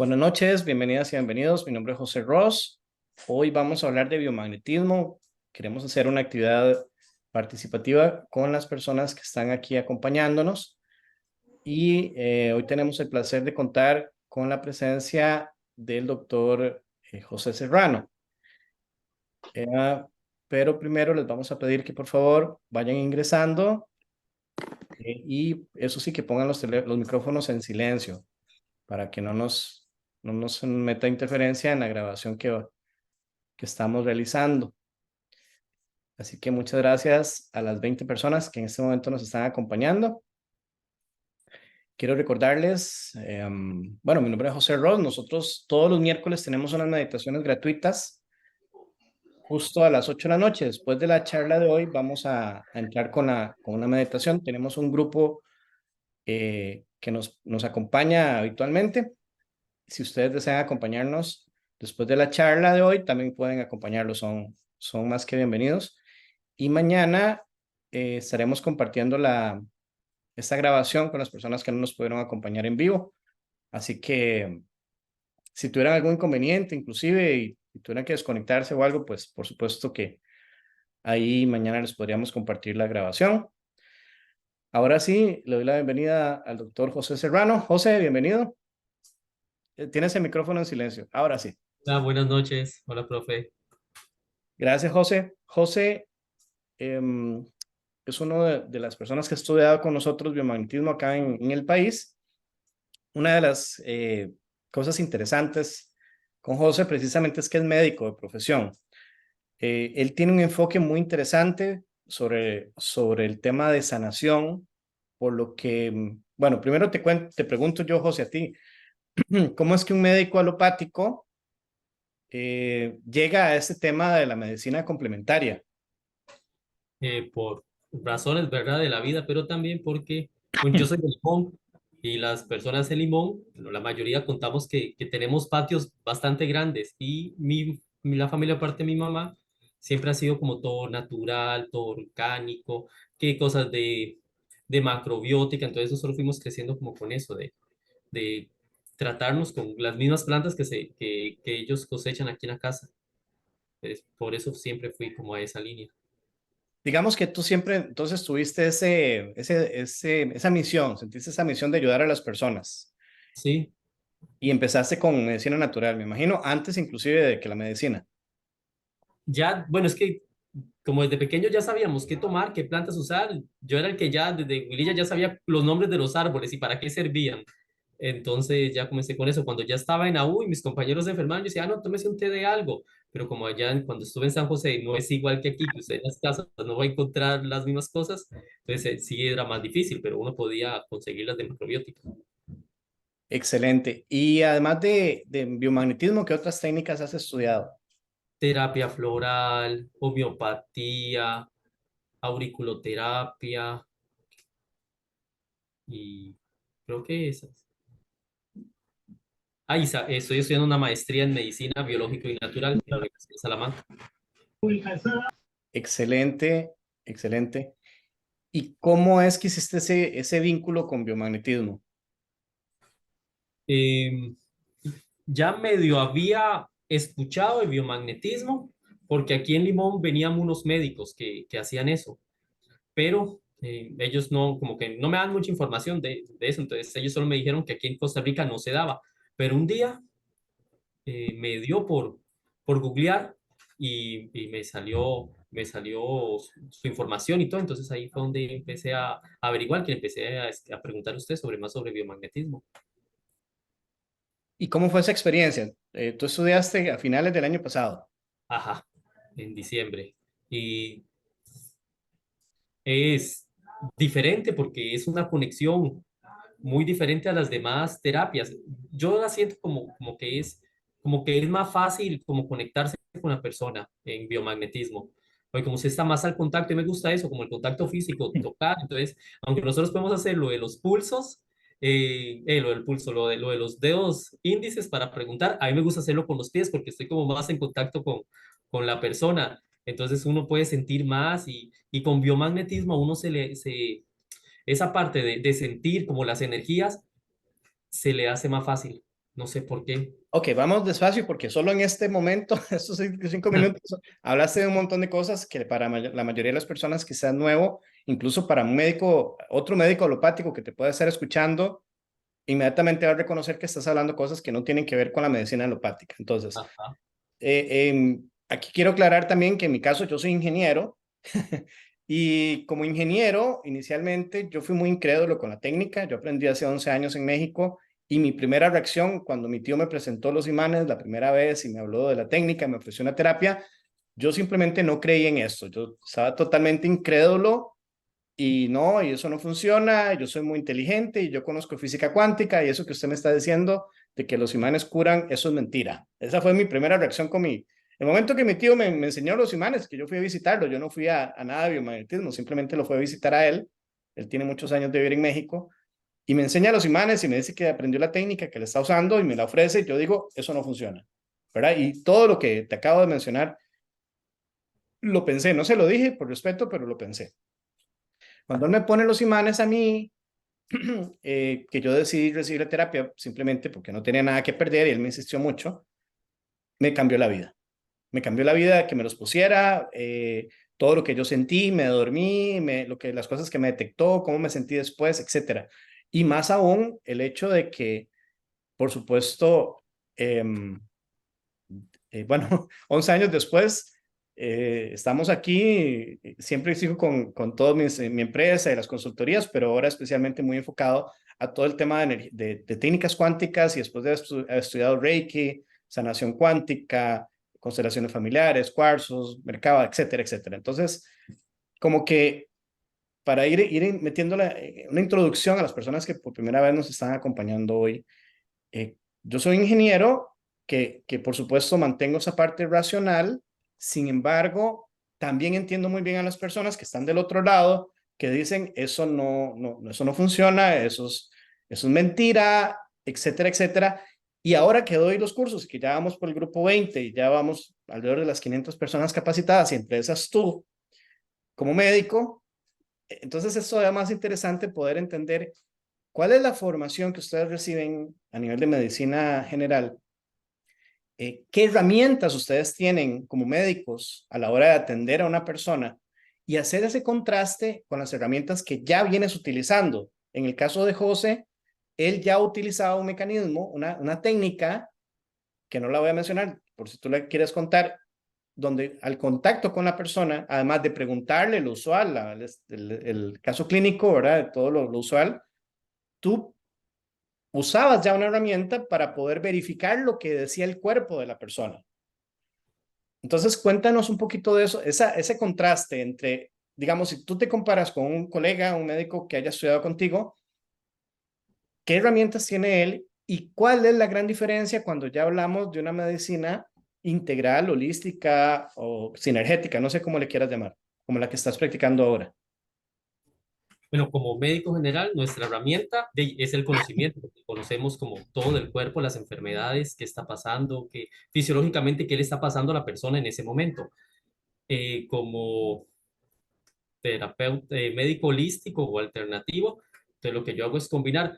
Buenas noches, bienvenidas y bienvenidos. Mi nombre es José Ross. Hoy vamos a hablar de biomagnetismo. Queremos hacer una actividad participativa con las personas que están aquí acompañándonos y hoy tenemos el placer de contar con la presencia del doctor José Serrano. Eh, pero primero les vamos a pedir que por favor vayan ingresando y eso sí que pongan los micrófonos en silencio para que no nos meta interferencia en la grabación que estamos realizando. Así que muchas gracias a las 20 personas que en este momento nos están acompañando. Quiero recordarles, bueno, mi nombre es José Ross. Nosotros todos los miércoles tenemos unas meditaciones gratuitas justo a las 8 de la noche. Después de la charla de hoy vamos a entrar con una meditación. Tenemos un grupo que nos acompaña habitualmente. Si ustedes desean acompañarnos después de la charla de hoy, también pueden acompañarlos, son más que bienvenidos. Y mañana estaremos compartiendo esta grabación con las personas que no nos pudieron acompañar en vivo. Así que si tuvieran algún inconveniente, inclusive, y tuvieran que desconectarse o algo, pues por supuesto que ahí mañana les podríamos compartir la grabación. Ahora sí, le doy la bienvenida al doctor José Serrano. José, bienvenido. Tienes el micrófono en silencio. Ahora sí. Buenas noches. Hola, profe. Gracias, José. José es uno de las personas que ha estudiado con nosotros biomagnetismo acá en el país. Una de las cosas interesantes con José precisamente es que es médico de profesión. Él tiene un enfoque muy interesante sobre el tema de sanación, por lo que, bueno, primero te pregunto yo, José, a ti, ¿cómo es que un médico alopático llega a este tema de la medicina complementaria? Por razones, ¿verdad?, de la vida, pero también porque, bueno, yo soy de Limón y las personas de Limón, bueno, la mayoría contamos que tenemos patios bastante grandes y la familia, aparte de mi mamá, siempre ha sido como todo natural, todo orgánico, que cosas de macrobiótica. Entonces nosotros fuimos creciendo como con eso, de tratarnos con las mismas plantas que ellos cosechan aquí en la casa. Por eso siempre fui como a esa línea. Digamos que tú siempre entonces tuviste esa misión, sentiste esa misión de ayudar a las personas Sí, y empezaste con medicina natural, me imagino, antes inclusive de que la medicina. ya, bueno, es que como desde pequeño ya sabíamos qué tomar, qué plantas usar. Yo era el que ya desde Wililla ya sabía los nombres de los árboles y para qué servían. Entonces ya comencé con eso. Cuando ya estaba en AU y mis compañeros se enfermaban, yo decía, no, tómese un té de algo. Pero como allá cuando estuve en San José no es igual que aquí, que usted en las casas no va a encontrar las mismas cosas, entonces sí era más difícil, pero uno podía conseguirlas de macrobiótica. Excelente. Y además de biomagnetismo, ¿qué otras técnicas has estudiado? Terapia floral, homeopatía, auriculoterapia y creo que esas. Estoy estudiando una maestría en medicina biológico y natural en la Universidad de Salamanca. Excelente, excelente. ¿Y cómo es que hiciste ese vínculo con biomagnetismo? Eh, ya medio había escuchado de biomagnetismo, porque aquí en Limón venían unos médicos que hacían eso, pero ellos no, como que no me dan mucha información de eso, entonces ellos solo me dijeron que aquí en Costa Rica no se daba, pero un día me dio por googlear y me salió su información y todo. Entonces ahí fue donde empecé a averiguar, que empecé a preguntar a usted más sobre biomagnetismo. ¿Y cómo fue esa experiencia? Tú estudiaste a finales del año pasado. Ajá, en diciembre. Y es diferente porque es una conexión muy diferente a las demás terapias. Yo la siento como que es más fácil como conectarse con la persona en biomagnetismo. Porque como se está más al contacto, y me gusta eso, como el contacto físico, tocar. Entonces, aunque nosotros podemos hacer lo de los pulsos, lo del pulso, lo de los dedos índices para preguntar, a mí me gusta hacerlo con los pies porque estoy como más en contacto con la persona. Entonces uno puede sentir más y con biomagnetismo a uno esa parte de sentir como las energías se le hace más fácil. No sé por qué. Ok, vamos despacio porque solo en este momento, estos 5 minutos, hablaste de un montón de cosas que para la mayoría de las personas quizás nuevo, incluso para un médico, otro médico alopático que te puede estar escuchando, inmediatamente va a reconocer que estás hablando cosas que no tienen que ver con la medicina alopática. Entonces, Ajá. aquí quiero aclarar también que en mi caso yo soy ingeniero y como ingeniero inicialmente yo fui muy incrédulo con la técnica. Yo aprendí hace 11 años en México y mi primera reacción cuando mi tío me presentó los imanes la primera vez y me habló de la técnica, me ofreció una terapia, yo simplemente no creí en esto. Yo estaba totalmente incrédulo y no, y eso no funciona, yo soy muy inteligente y yo conozco física cuántica y eso que usted me está diciendo de que los imanes curan, eso es mentira. Esa fue mi primera reacción con el momento que mi tío me enseñó los imanes, que yo fui a visitarlo, yo no fui a nada de biomagnetismo, simplemente lo fui a visitar a él tiene muchos años de vivir en México, y me enseña los imanes y me dice que aprendió la técnica, que le está usando y me la ofrece, y yo digo, eso no funciona, ¿verdad? Y todo lo que te acabo de mencionar, lo pensé, no se lo dije por respeto, pero lo pensé. Cuando él me pone los imanes a mí, que yo decidí recibir la terapia simplemente porque no tenía nada que perder y él me insistió mucho, me cambió la vida. Me cambió la vida que me los pusiera, todo lo que yo sentí, me dormí, las cosas que me detectó, cómo me sentí después, etcétera. Y más aún el hecho de que, por supuesto, eh, bueno, 11 años después, estamos aquí, siempre sigo con toda mi empresa y las consultorías, pero ahora especialmente muy enfocado a todo el tema de técnicas cuánticas y después de haber estudiado Reiki, sanación cuántica, constelaciones familiares, cuarzos, Merkaba, etcétera, etcétera. Entonces, como que para ir metiendo una introducción a las personas que por primera vez nos están acompañando hoy, eh, yo soy ingeniero que por supuesto mantengo esa parte racional, sin embargo, también entiendo muy bien a las personas que están del otro lado, que dicen, eso no funciona, eso es mentira, etcétera, etcétera. Y ahora que doy los cursos, que ya vamos por el grupo 20 y ya vamos alrededor de las 500 personas capacitadas y entre esas tú como médico, entonces es todavía más interesante poder entender cuál es la formación que ustedes reciben a nivel de medicina general. ¿Qué herramientas ustedes tienen como médicos a la hora de atender a una persona y hacer ese contraste con las herramientas que ya vienes utilizando? En el caso de José, él ya utilizaba un mecanismo, una técnica, que no la voy a mencionar por si tú la quieres contar, donde al contacto con la persona, además de preguntarle lo usual, el caso clínico, ¿verdad? De todo lo usual, tú usabas ya una herramienta para poder verificar lo que decía el cuerpo de la persona. Entonces, cuéntanos un poquito de eso, ese contraste entre, digamos, si tú te comparas con un colega, un médico que haya estudiado contigo, ¿qué herramientas tiene él y cuál es la gran diferencia cuando ya hablamos de una medicina integral, holística o sinergética, no sé cómo le quieras llamar, como la que estás practicando ahora? Bueno, como médico general, nuestra herramienta es el conocimiento, porque conocemos como todo el cuerpo, las enfermedades, qué está pasando, que fisiológicamente qué le está pasando a la persona en ese momento. Como terapeuta, médico holístico o alternativo, entonces lo que yo hago es combinar,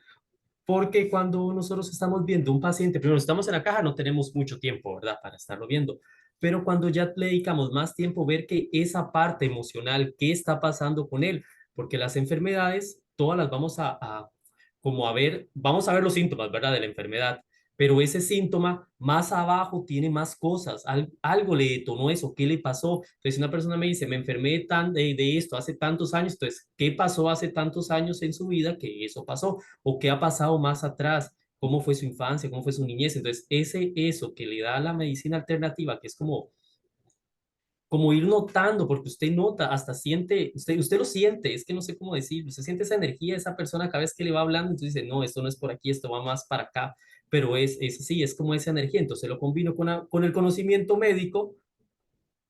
porque cuando nosotros estamos viendo un paciente, primero estamos en la caja, no tenemos mucho tiempo, ¿verdad? Para estarlo viendo. Pero cuando ya le dedicamos más tiempo, ver que esa parte emocional, qué está pasando con él, porque las enfermedades, todas las vamos como a ver, vamos a ver los síntomas, ¿verdad? De la enfermedad, pero ese síntoma más abajo tiene más cosas, algo le detonó eso, ¿qué le pasó? Entonces, si una persona me dice, me enfermé de esto hace tantos años, entonces, ¿qué pasó hace tantos años en su vida que eso pasó? ¿O qué ha pasado más atrás? ¿Cómo fue su infancia? ¿Cómo fue su niñez? Entonces, eso que le da la medicina alternativa, que es como ir notando, porque usted nota, hasta siente, usted lo siente, es que no sé cómo decirlo, usted siente esa energía de esa persona cada vez que le va hablando, entonces dice, no, esto no es por aquí, esto va más para acá, pero es así, es como esa energía, entonces lo combino con el conocimiento médico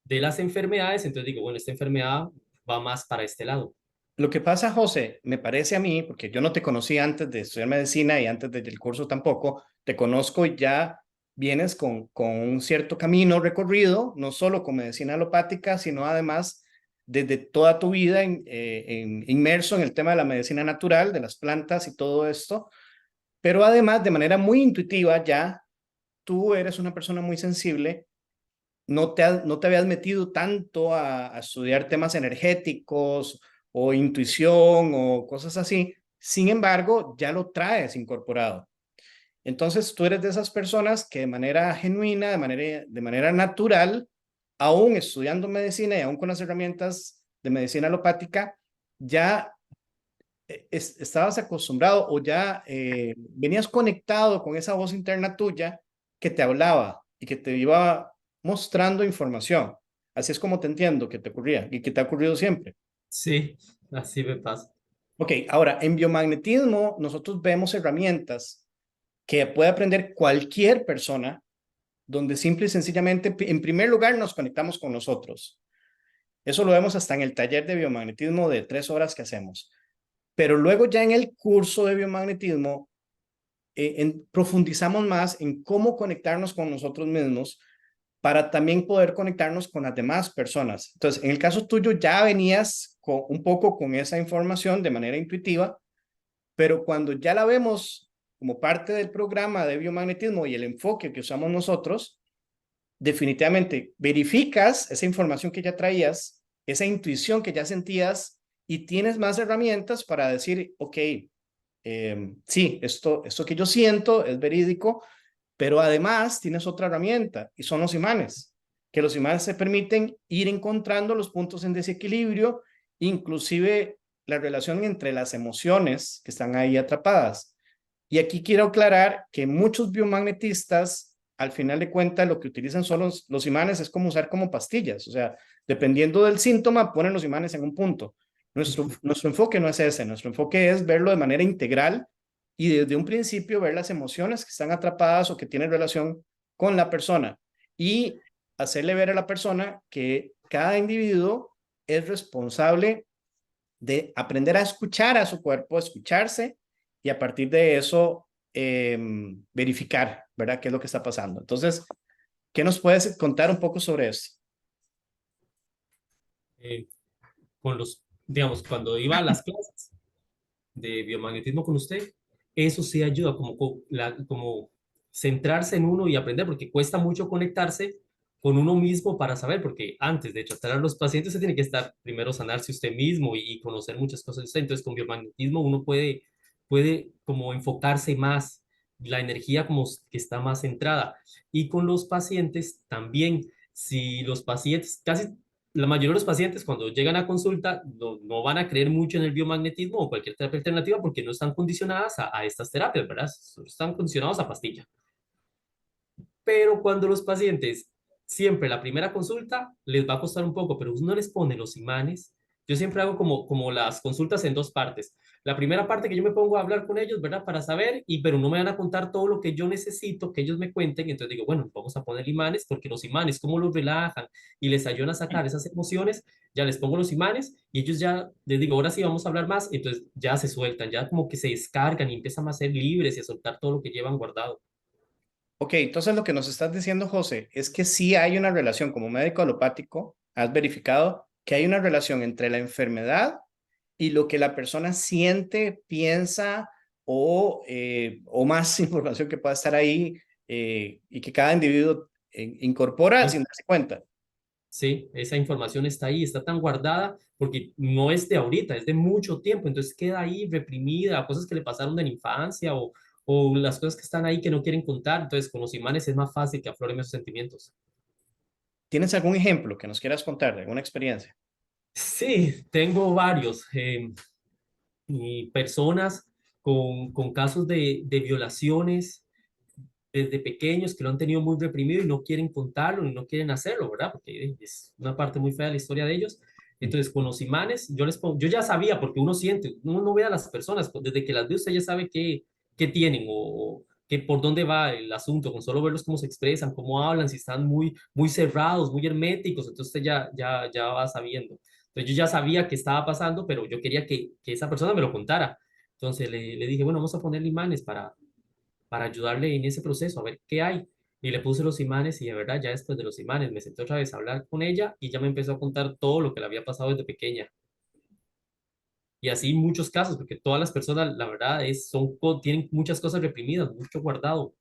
de las enfermedades, entonces digo, bueno, esta enfermedad va más para este lado. Lo que pasa, José, me parece a mí, porque yo no te conocí antes de estudiar medicina y antes del curso tampoco, te conozco y ya vienes con un cierto camino recorrido, no solo con medicina alopática, sino además desde toda tu vida inmerso en el tema de la medicina natural, de las plantas y todo esto. pero además de manera muy intuitiva ya tú eres una persona muy sensible, no te habías metido tanto a estudiar temas energéticos o intuición o cosas así, sin embargo, ya lo traes incorporado. Entonces, tú eres de esas personas que de manera genuina, de manera natural, aún estudiando medicina y aún con las herramientas de medicina alopática, ya estabas acostumbrado o ya venías conectado con esa voz interna tuya que te hablaba y que te iba mostrando información. Así es como te entiendo que te ocurría y que te ha ocurrido siempre. Sí, así me pasa. Ok, ahora, en biomagnetismo nosotros vemos herramientas que puede aprender cualquier persona, donde simple y sencillamente, en primer lugar, nos conectamos con nosotros. Eso lo vemos hasta en el taller de biomagnetismo de 3 horas que hacemos. Pero luego ya en el curso de biomagnetismo profundizamos más en cómo conectarnos con nosotros mismos para también poder conectarnos con las demás personas. Entonces, en el caso tuyo ya venías un poco con esa información de manera intuitiva, pero cuando ya la vemos como parte del programa de biomagnetismo y el enfoque que usamos nosotros, definitivamente verificas esa información que ya traías, esa intuición que ya sentías y tienes más herramientas para decir, ok, sí, esto que yo siento es verídico, pero además tienes otra herramienta y son los imanes, que los imanes se permiten ir encontrando los puntos en desequilibrio, inclusive la relación entre las emociones que están ahí atrapadas. Y aquí quiero aclarar que muchos biomagnetistas, al final de cuentas, lo que utilizan son los imanes, es como usar como pastillas, o sea, dependiendo del síntoma, ponen los imanes en un punto. Nuestro enfoque no es ese, nuestro enfoque es verlo de manera integral y desde un principio ver las emociones que están atrapadas o que tienen relación con la persona y hacerle ver a la persona que cada individuo es responsable de aprender a escuchar a su cuerpo, escucharse y a partir de eso verificar, ¿verdad? ¿Qué es lo que está pasando? Entonces, ¿qué nos puedes contar un poco sobre eso? Eh, con los, digamos, cuando iba a las clases de biomagnetismo con usted, eso sí ayuda como, como centrarse en uno y aprender, porque cuesta mucho conectarse con uno mismo para saber, porque antes de tratar a los pacientes se tiene que estar primero sanarse usted mismo y conocer muchas cosas de usted. Entonces, con biomagnetismo uno puede como enfocarse más, la energía como que está más centrada. Y con los pacientes también, si los pacientes, casi la mayoría de los pacientes cuando llegan a consulta no van a creer mucho en el biomagnetismo o cualquier terapia alternativa porque no están condicionadas a estas terapias, ¿verdad? Están condicionados a pastilla. Pero cuando los pacientes, siempre la primera consulta les va a costar un poco, pero uno les pone los imanes. Yo siempre hago como las consultas en dos partes. La primera parte que yo me pongo a hablar con ellos, ¿verdad? Para saber, pero no me van a contar todo lo que yo necesito que ellos me cuenten. Entonces digo, bueno, vamos a poner imanes porque los imanes, como los relajan y les ayudan a sacar esas emociones, ya les pongo los imanes y ellos ya les digo, ahora sí vamos a hablar más. Entonces ya se sueltan, ya como que se descargan y empiezan a ser libres y a soltar todo lo que llevan guardado. Ok, entonces lo que nos estás diciendo, José, es que sí hay una relación, como médico alopático, has verificado que hay una relación entre la enfermedad y lo que la persona siente, piensa o más información que pueda estar ahí y que cada individuo incorpora sin darse cuenta. Sí, esa información está ahí, está tan guardada porque no es de ahorita, es de mucho tiempo, entonces queda ahí reprimida, cosas que le pasaron en la infancia o las cosas que están ahí que no quieren contar, entonces con los imanes es más fácil que afloren esos sentimientos. ¿Tienes algún ejemplo que nos quieras contar de alguna experiencia? Sí, tengo varios, y personas con casos de violaciones desde pequeños que lo han tenido muy reprimido y no quieren contarlo y no quieren hacerlo, ¿verdad? Porque es una parte muy fea de la historia de ellos. Entonces, con los imanes, yo ya sabía, porque uno siente, uno no ve a las personas, desde que las ve usted ya sabe qué tienen o que por dónde va el asunto, con solo verlos cómo se expresan, cómo hablan, si están muy cerrados, muy herméticos, entonces usted ya va sabiendo. Entonces, yo ya sabía qué estaba pasando, pero yo quería que esa persona me lo contara. Entonces, le dije, bueno, vamos a ponerle imanes para ayudarle en ese proceso, a ver qué hay. Y le puse los imanes y de verdad ya después de los imanes me senté otra vez a hablar con ella y ya me empezó a contar todo lo que le había pasado desde pequeña. Y así muchos casos, porque todas las personas, la verdad, tienen muchas cosas reprimidas, mucho guardado.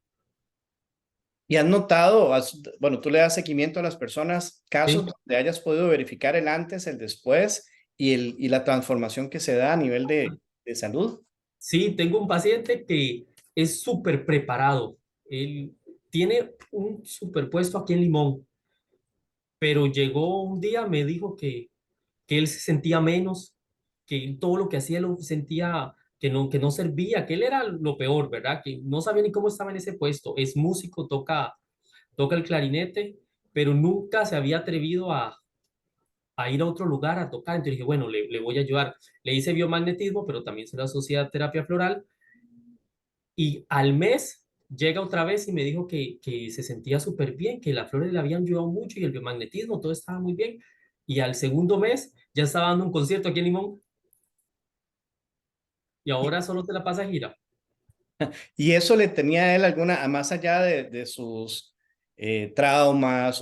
¿Y has notado, bueno, tú le das seguimiento a las personas, casos ¿Sí? donde hayas podido verificar el antes, el después y la transformación que se da a nivel de salud? Sí, tengo un paciente que es súper preparado. Él tiene un superpuesto aquí en Limón, pero llegó un día, me dijo que él se sentía menos, que él todo lo que hacía lo sentía que no servía, que él era lo peor, ¿verdad? Que no sabía ni cómo estaba en ese puesto. Es músico, toca el clarinete, pero nunca se había atrevido a ir a otro lugar a tocar. Entonces dije, bueno, le voy a ayudar. Le hice biomagnetismo, pero también se lo asocié a terapia floral. Y al mes llega otra vez y me dijo que se sentía súper bien, que las flores le habían ayudado mucho y el biomagnetismo, todo estaba muy bien. Y al segundo mes ya estaba dando un concierto aquí en Limón y ahora solo se la pasa gira. ¿Y eso le tenía a él alguna, más allá de sus traumas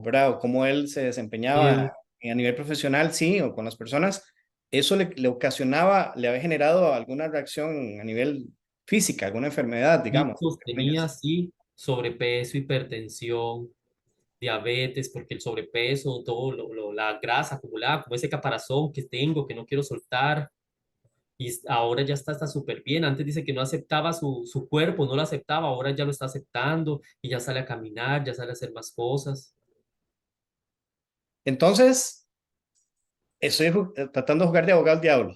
¿verdad? O cómo él se desempeñaba Miedo. a nivel profesional, sí, o con las personas, eso le ocasionaba, le había generado alguna reacción a nivel física, alguna enfermedad, digamos? Hitos tenía, sí, sobrepeso, hipertensión, diabetes, porque el sobrepeso, la grasa acumulada, como ese caparazón que tengo, que no quiero soltar, y ahora ya está súper bien. Antes dice que no aceptaba su cuerpo, no lo aceptaba, ahora ya lo está aceptando y ya sale a caminar, ya sale a hacer más cosas. Entonces, estoy tratando de jugar de abogado al diablo.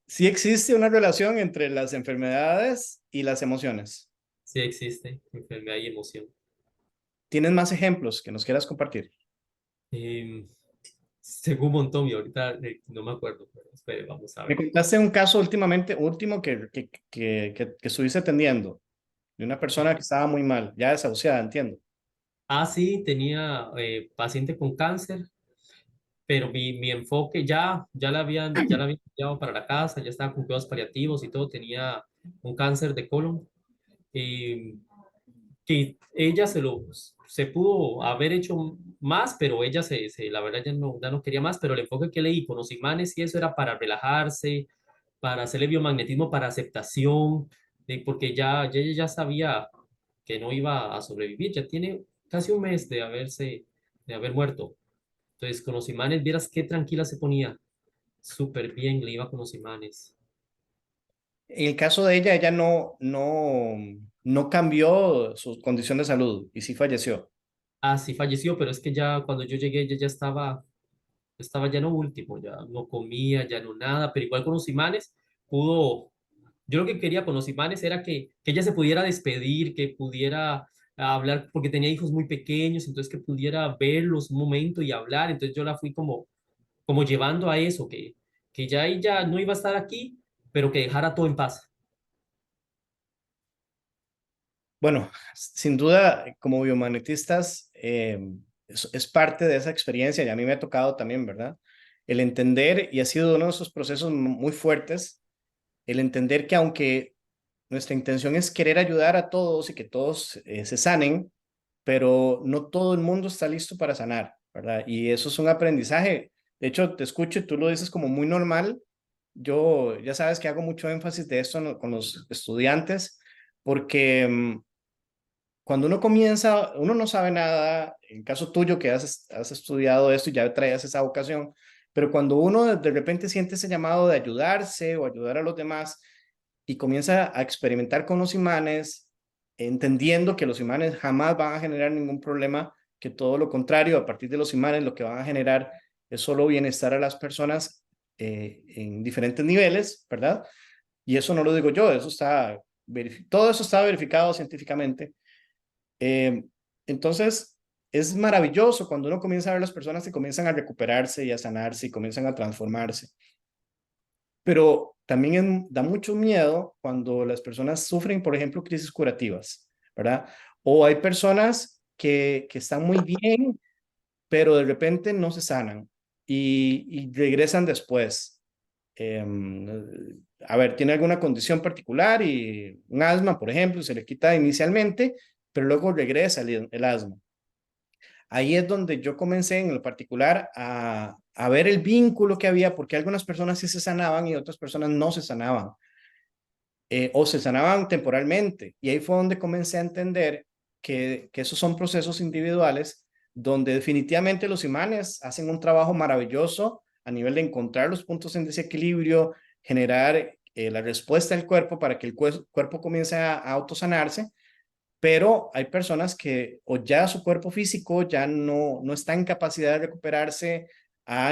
Sí existe una relación entre las enfermedades y las emociones. Sí existe enfermedad y emoción. ¿Tienes más ejemplos que nos quieras compartir? Eh, Tengo un montón y ahorita no me acuerdo, pero espere, vamos a Me ver. contaste un caso último que estuviste atendiendo, de una persona que estaba muy mal, ya desahuciada, entiendo. Sí, tenía paciente con cáncer, pero mi enfoque ya la habían llevado para la casa, ya estaba con cuidados paliativos y todo, tenía un cáncer de colon. eh, que ella se pudo haber hecho más, pero ella la verdad ya no quería más, pero el enfoque que leí con los imanes y eso era para relajarse, para hacerle biomagnetismo para aceptación, porque ya ella ya sabía que no iba a sobrevivir, ya tiene casi un mes de haber muerto. Entonces, con los imanes, vieras qué tranquila se ponía, súper bien, le iba con los imanes. En el caso de ella, ella no cambió su condición de salud y sí falleció. Sí falleció, pero es que ya cuando yo llegué, ella ya estaba ya no último, ya no comía, ya no nada, pero igual con los imanes pudo, yo lo que quería con los imanes era que ella se pudiera despedir, que pudiera hablar, porque tenía hijos muy pequeños, entonces que pudiera verlos un momento y hablar, entonces yo la fui como llevando a eso, que ya ella no iba a estar aquí, pero que dejara todo en paz. Bueno, sin duda, como biomagnetistas, es parte de esa experiencia y a mí me ha tocado también, ¿verdad? El entender, y ha sido uno de esos procesos muy fuertes, el entender que aunque nuestra intención es querer ayudar a todos y que todos se sanen, pero no todo el mundo está listo para sanar, ¿verdad? Y eso es un aprendizaje. De hecho, te escucho y tú lo dices como muy normal. Yo ya sabes que hago mucho énfasis de esto con los estudiantes, porque cuando uno comienza, uno no sabe nada, en caso tuyo que has estudiado esto y ya traías esa vocación, pero cuando uno de repente siente ese llamado de ayudarse o ayudar a los demás y comienza a experimentar con los imanes, entendiendo que los imanes jamás van a generar ningún problema, que todo lo contrario, a partir de los imanes lo que van a generar es solo bienestar a las personas en diferentes niveles, ¿verdad? Y eso no lo digo yo, todo eso está verificado científicamente. eh, entonces, es maravilloso cuando uno comienza a ver las personas que comienzan a recuperarse y a sanarse y comienzan a transformarse. Pero también da mucho miedo cuando las personas sufren, por ejemplo, crisis curativas, ¿verdad? O hay personas que están muy bien, pero de repente no se sanan y regresan después. Eh, a ver, tiene alguna condición particular y un asma, por ejemplo, se le quita inicialmente, pero luego regresa el asma. ahí es donde yo comencé en lo particular a ver el vínculo que había, porque algunas personas sí se sanaban y otras personas no se sanaban, o se sanaban temporalmente. Y ahí fue donde comencé a entender que esos son procesos individuales donde definitivamente los imanes hacen un trabajo maravilloso a nivel de encontrar los puntos en desequilibrio, generar la respuesta del cuerpo para que el cuerpo comience a autosanarse, pero hay personas que o ya su cuerpo físico ya no está en capacidad de recuperarse, ha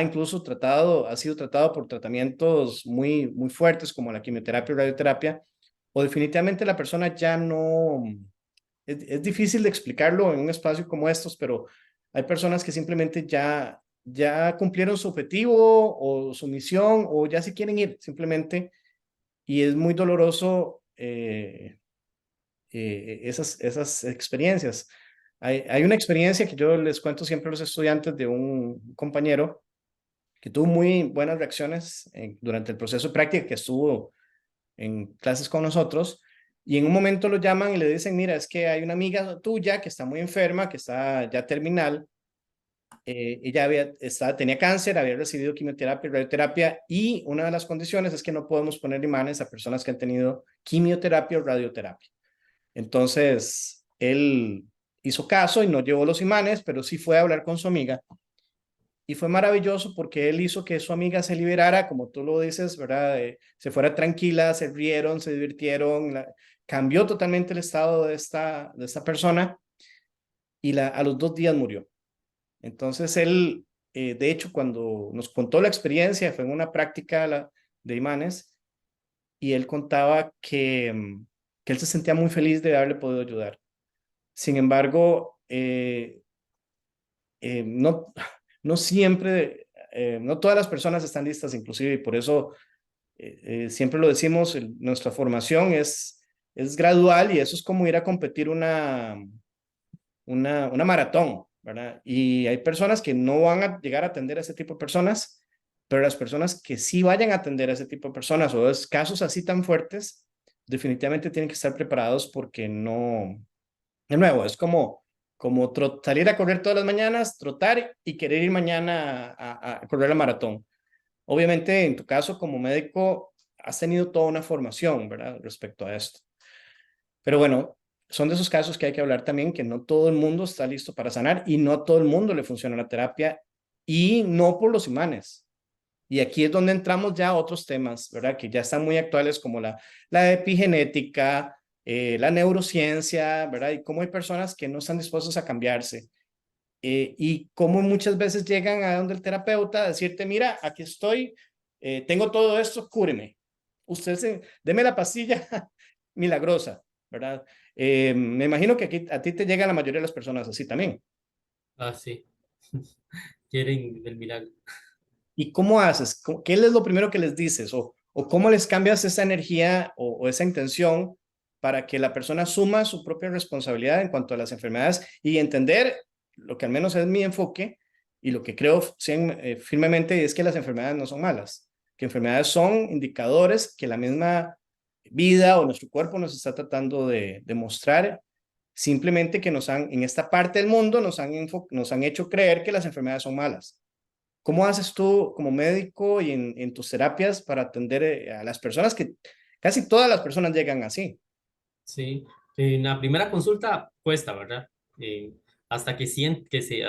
sido tratado por tratamientos muy fuertes como la quimioterapia y radioterapia, o definitivamente la persona ya no, es difícil de explicarlo en un espacio como estos, pero hay personas que simplemente ya cumplieron su objetivo o su misión o ya se quieren ir simplemente, y es muy doloroso esas experiencias. Hay una experiencia que yo les cuento siempre a los estudiantes de un compañero que tuvo muy buenas reacciones durante el proceso de práctica, que estuvo en clases con nosotros, y en un momento lo llaman y le dicen, mira, es que hay una amiga tuya que está muy enferma, que está ya terminal, tenía cáncer, había recibido quimioterapia y radioterapia, y una de las condiciones es que no podemos poner imanes a personas que han tenido quimioterapia o radioterapia. Entonces, él hizo caso y no llevó los imanes, pero sí fue a hablar con su amiga. Y fue maravilloso porque él hizo que su amiga se liberara, como tú lo dices, ¿verdad? Se fuera tranquila, se rieron, se divirtieron, cambió totalmente el estado de esta persona, y a los 2 días murió. Entonces él, de hecho, cuando nos contó la experiencia, fue en una práctica de imanes, y él contaba que él se sentía muy feliz de haberle podido ayudar. Sin embargo, no, no siempre, no todas las personas están listas inclusive, y por eso siempre lo decimos, nuestra formación es gradual, y eso es como ir a competir una maratón, ¿verdad? Y hay personas que no van a llegar a atender a ese tipo de personas, pero las personas que sí vayan a atender a ese tipo de personas o es casos así tan fuertes, definitivamente tienen que estar preparados, porque no, de nuevo, es como salir a correr todas las mañanas, trotar y querer ir mañana a correr la maratón. Obviamente, en tu caso como médico, has tenido toda una formación, ¿verdad? Respecto a esto. Pero bueno, son de esos casos que hay que hablar también, que no todo el mundo está listo para sanar y no a todo el mundo le funciona la terapia, y no por los imanes. Y aquí es donde entramos ya a otros temas, ¿verdad? Que ya están muy actuales, como la epigenética, la neurociencia, ¿verdad? Y cómo hay personas que no están dispuestas a cambiarse. Y cómo muchas veces llegan a donde el terapeuta a decirte, mira, aquí estoy, tengo todo esto, cúreme. Deme la pastilla milagrosa, ¿verdad? Me imagino que aquí a ti te llega la mayoría de las personas así también. Ah, sí. Quieren el milagro. ¿Y cómo haces? ¿Qué es lo primero que les dices? ¿O cómo les cambias esa energía o esa intención para que la persona asuma su propia responsabilidad en cuanto a las enfermedades y entender lo que al menos es mi enfoque y lo que creo firmemente es que las enfermedades no son malas, que enfermedades son indicadores que la misma vida o nuestro cuerpo nos está tratando de mostrar, simplemente que en esta parte del mundo nos han hecho creer que las enfermedades son malas. ¿Cómo haces tú como médico y en tus terapias para atender a las personas que casi todas las personas llegan así? Sí, en la primera consulta cuesta, ¿verdad? Hasta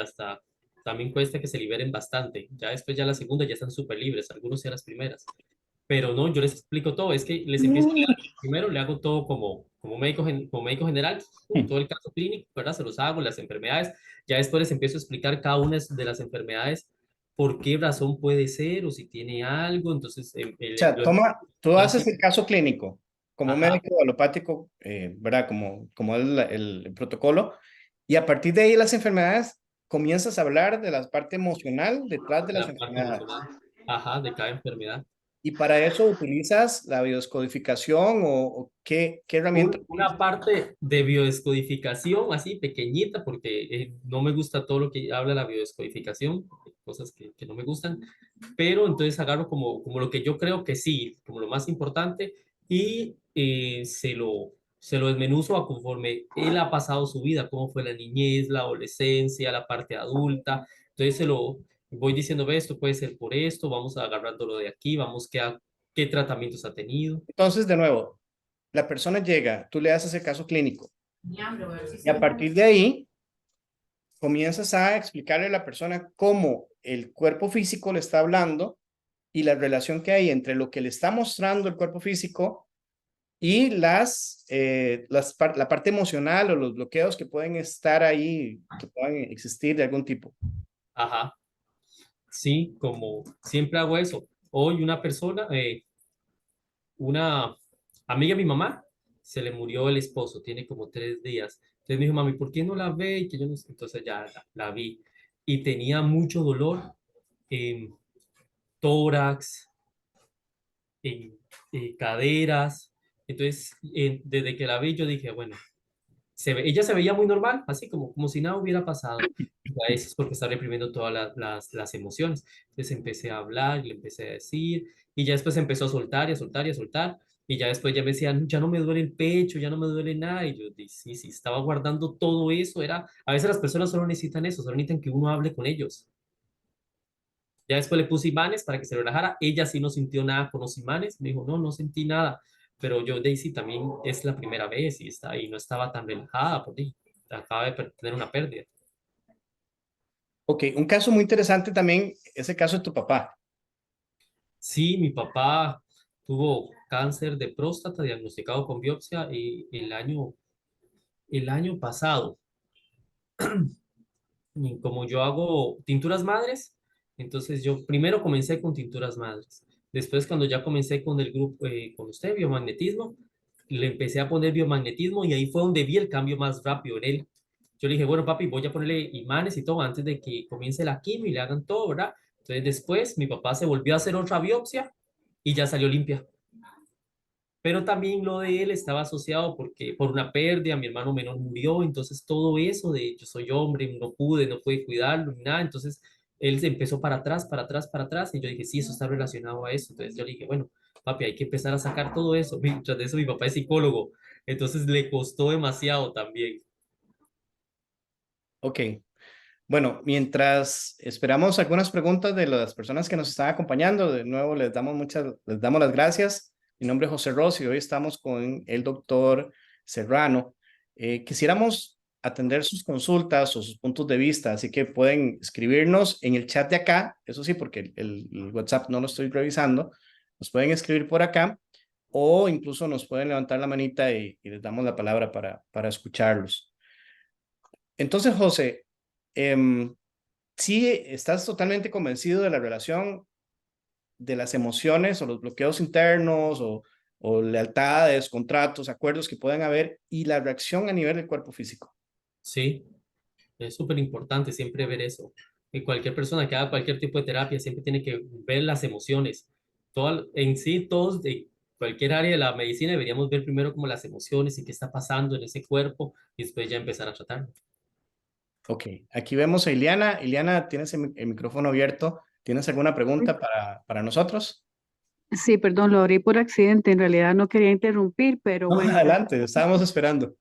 hasta también cuesta que se liberen bastante. Ya después, ya la segunda, ya están súper libres, algunos ya las primeras. Pero no, yo les explico todo, es que les empiezo a hablar, primero le hago todo como médico general, todo el caso clínico, ¿verdad? Se los hago, las enfermedades, ya después les empiezo a explicar cada una de las enfermedades, por qué razón puede ser o si tiene algo, entonces O sea, tú haces básico, el caso clínico como ajá, médico alopático, ¿verdad? Como es el protocolo, y a partir de ahí las enfermedades comienzas a hablar de la parte emocional detrás de de las la parte enfermedades. emocional, ajá, de cada enfermedad. Y para eso utilizas la biodescodificación o qué herramienta Una utilizas. parte de biodescodificación así pequeñita, porque no me gusta todo lo que habla la biodescodificación, cosas que no me gustan, pero entonces agarro como lo que yo creo que sí, como lo más importante, y se lo desmenuzo a conforme él ha pasado su vida, cómo fue la niñez, la adolescencia, la parte adulta. Entonces se lo voy diciendo, ve, esto puede ser por esto, vamos agarrándolo de aquí, vamos qué tratamientos ha tenido. Entonces, de nuevo, la persona llega, tú le haces el caso clínico y a partir de ahí comienzas a explicarle a la persona cómo el cuerpo físico le está hablando y la relación que hay entre lo que le está mostrando el cuerpo físico y la parte emocional o los bloqueos que pueden estar ahí, que puedan existir de algún tipo. Ajá, sí, como siempre hago eso. Hoy una amiga de mi mamá, se le murió el esposo, tiene como 3 días. Entonces me dijo, mami, ¿por qué no la ve? Y que yo no sé. Entonces ya la vi. Y tenía mucho dolor en tórax, en caderas. Entonces, desde que la vi, yo dije, bueno, ella se veía muy normal, así como si nada hubiera pasado. Ya eso es porque está reprimiendo todas las emociones. Entonces empecé a hablar, le empecé a decir, y ya después empezó a soltar y a soltar y a soltar. Y ya después ya me decían, ya no me duele el pecho, ya no me duele nada. Y yo dije, sí, sí, estaba guardando todo eso. A veces las personas solo necesitan eso, solo necesitan que uno hable con ellos. Ya después le puse imanes para que se relajara. Ella sí no sintió nada con los imanes. Me dijo, no, no sentí nada. Pero yo, Daisy, también es la primera vez y no estaba tan relajada porque acaba de tener una pérdida. Ok, un caso muy interesante también es el caso de tu papá. Sí, mi papá tuvo cáncer de próstata diagnosticado con biopsia y el año pasado. Y como yo hago tinturas madres, entonces yo primero comencé con tinturas madres. Después, cuando ya comencé con el grupo, con usted, biomagnetismo, le empecé a poner biomagnetismo y ahí fue donde vi el cambio más rápido en él. Yo le dije, bueno, papi, voy a ponerle imanes y todo antes de que comience la quimio y le hagan todo, ¿verdad? Entonces, después, mi papá se volvió a hacer otra biopsia y ya salió limpia. Pero también lo de él estaba asociado porque por una pérdida, mi hermano menor murió, entonces todo eso de yo soy hombre, no pude cuidarlo ni nada, entonces él se empezó para atrás, para atrás, para atrás, y yo dije, sí, eso está relacionado a eso, entonces yo le dije, bueno, papi, hay que empezar a sacar todo eso, mientras de eso mi papá es psicólogo, entonces le costó demasiado también. Ok, bueno, mientras esperamos algunas preguntas de las personas que nos están acompañando, de nuevo les damos las gracias. Mi nombre es José Ross y hoy estamos con el doctor Serrano. Quisiéramos atender sus consultas o sus puntos de vista, así que pueden escribirnos en el chat de acá, eso sí, porque el WhatsApp no lo estoy revisando, nos pueden escribir por acá o incluso nos pueden levantar la manita y les damos la palabra para escucharlos. Entonces, José, em, sí, estás totalmente convencido de la relación de las emociones o los bloqueos internos o lealtades, contratos, acuerdos que pueden haber y la reacción a nivel del cuerpo físico. Sí, es súper importante siempre ver eso. Y cualquier persona que haga cualquier tipo de terapia siempre tiene que ver las emociones. En sí, todos de cualquier área de la medicina deberíamos ver primero como las emociones y qué está pasando en ese cuerpo y después ya empezar a tratarlo. Ok, aquí vemos a Iliana. Iliana, tienes el micrófono abierto. ¿Tienes alguna pregunta para nosotros? Sí, perdón, lo abrí por accidente. En realidad no quería interrumpir, pero No, bueno, adelante, estábamos esperando.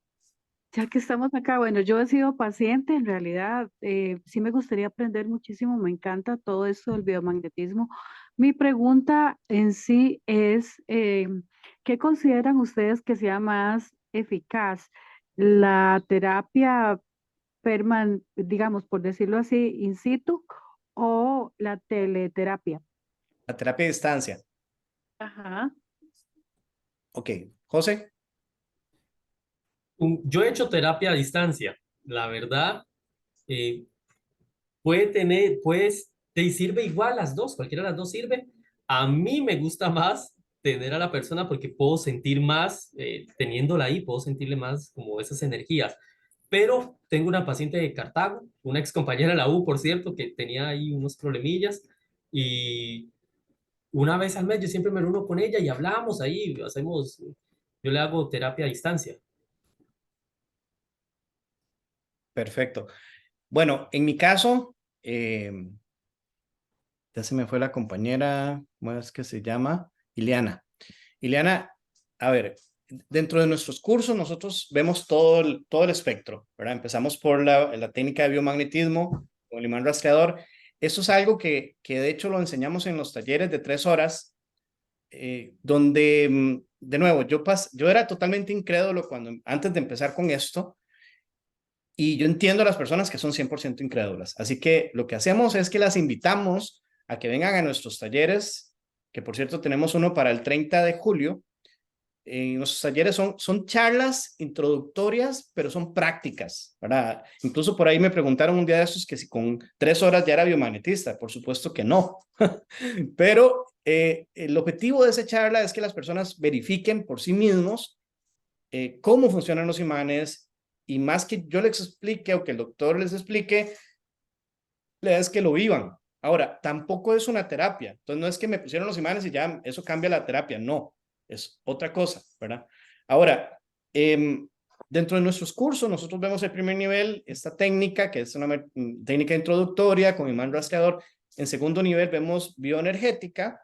ya que estamos acá, bueno, yo he sido paciente, en realidad sí me gustaría aprender muchísimo, me encanta todo esto del biomagnetismo. Mi pregunta en sí es, ¿qué consideran ustedes que sea más eficaz? ¿La terapia digamos, por decirlo así, in situ o la teleterapia? La terapia a distancia. Ajá. Ok, José. Yo he hecho terapia a distancia. La verdad, eh, te sirve igual las dos, cualquiera de las dos sirve. A mí me gusta más tener a la persona porque puedo sentir más, teniéndola ahí, puedo sentirle más como esas energías. Pero tengo una paciente de Cartago, una ex compañera de la U, por cierto, que tenía ahí unos problemillas y una vez al mes yo siempre me reúno con ella y hablamos ahí, yo le hago terapia a distancia. Perfecto. Bueno, en mi caso, ya se me fue la compañera, ¿cómo es que se llama? Ileana. Ileana, a ver, dentro de nuestros cursos nosotros vemos todo el espectro, ¿verdad? Empezamos por la técnica de biomagnetismo con el imán rastreador. Eso es algo que de hecho lo enseñamos en los talleres de 3 horas, donde, de nuevo, yo era totalmente incrédulo antes de empezar con esto, y yo entiendo a las personas que son 100% incrédulas. Así que lo que hacemos es que las invitamos a que vengan a nuestros talleres, que por cierto tenemos uno para el 30 de julio. Nuestros talleres son charlas introductorias, pero son prácticas, ¿verdad? Incluso por ahí me preguntaron un día de esos que si con 3 horas ya era biomagnetista. Por supuesto que no. Pero el objetivo de esa charla es que las personas verifiquen por sí mismos cómo funcionan los imanes, y más que yo les explique o que el doctor les explique, la es que lo vivan. Ahora, tampoco es una terapia. Entonces, no es que me pusieron los imanes y ya eso cambia la terapia. No, es otra cosa, ¿verdad? Ahora, dentro de nuestros cursos, nosotros vemos el primer nivel, esta técnica, que es una técnica introductoria con imán rastreador. En segundo nivel vemos bioenergética.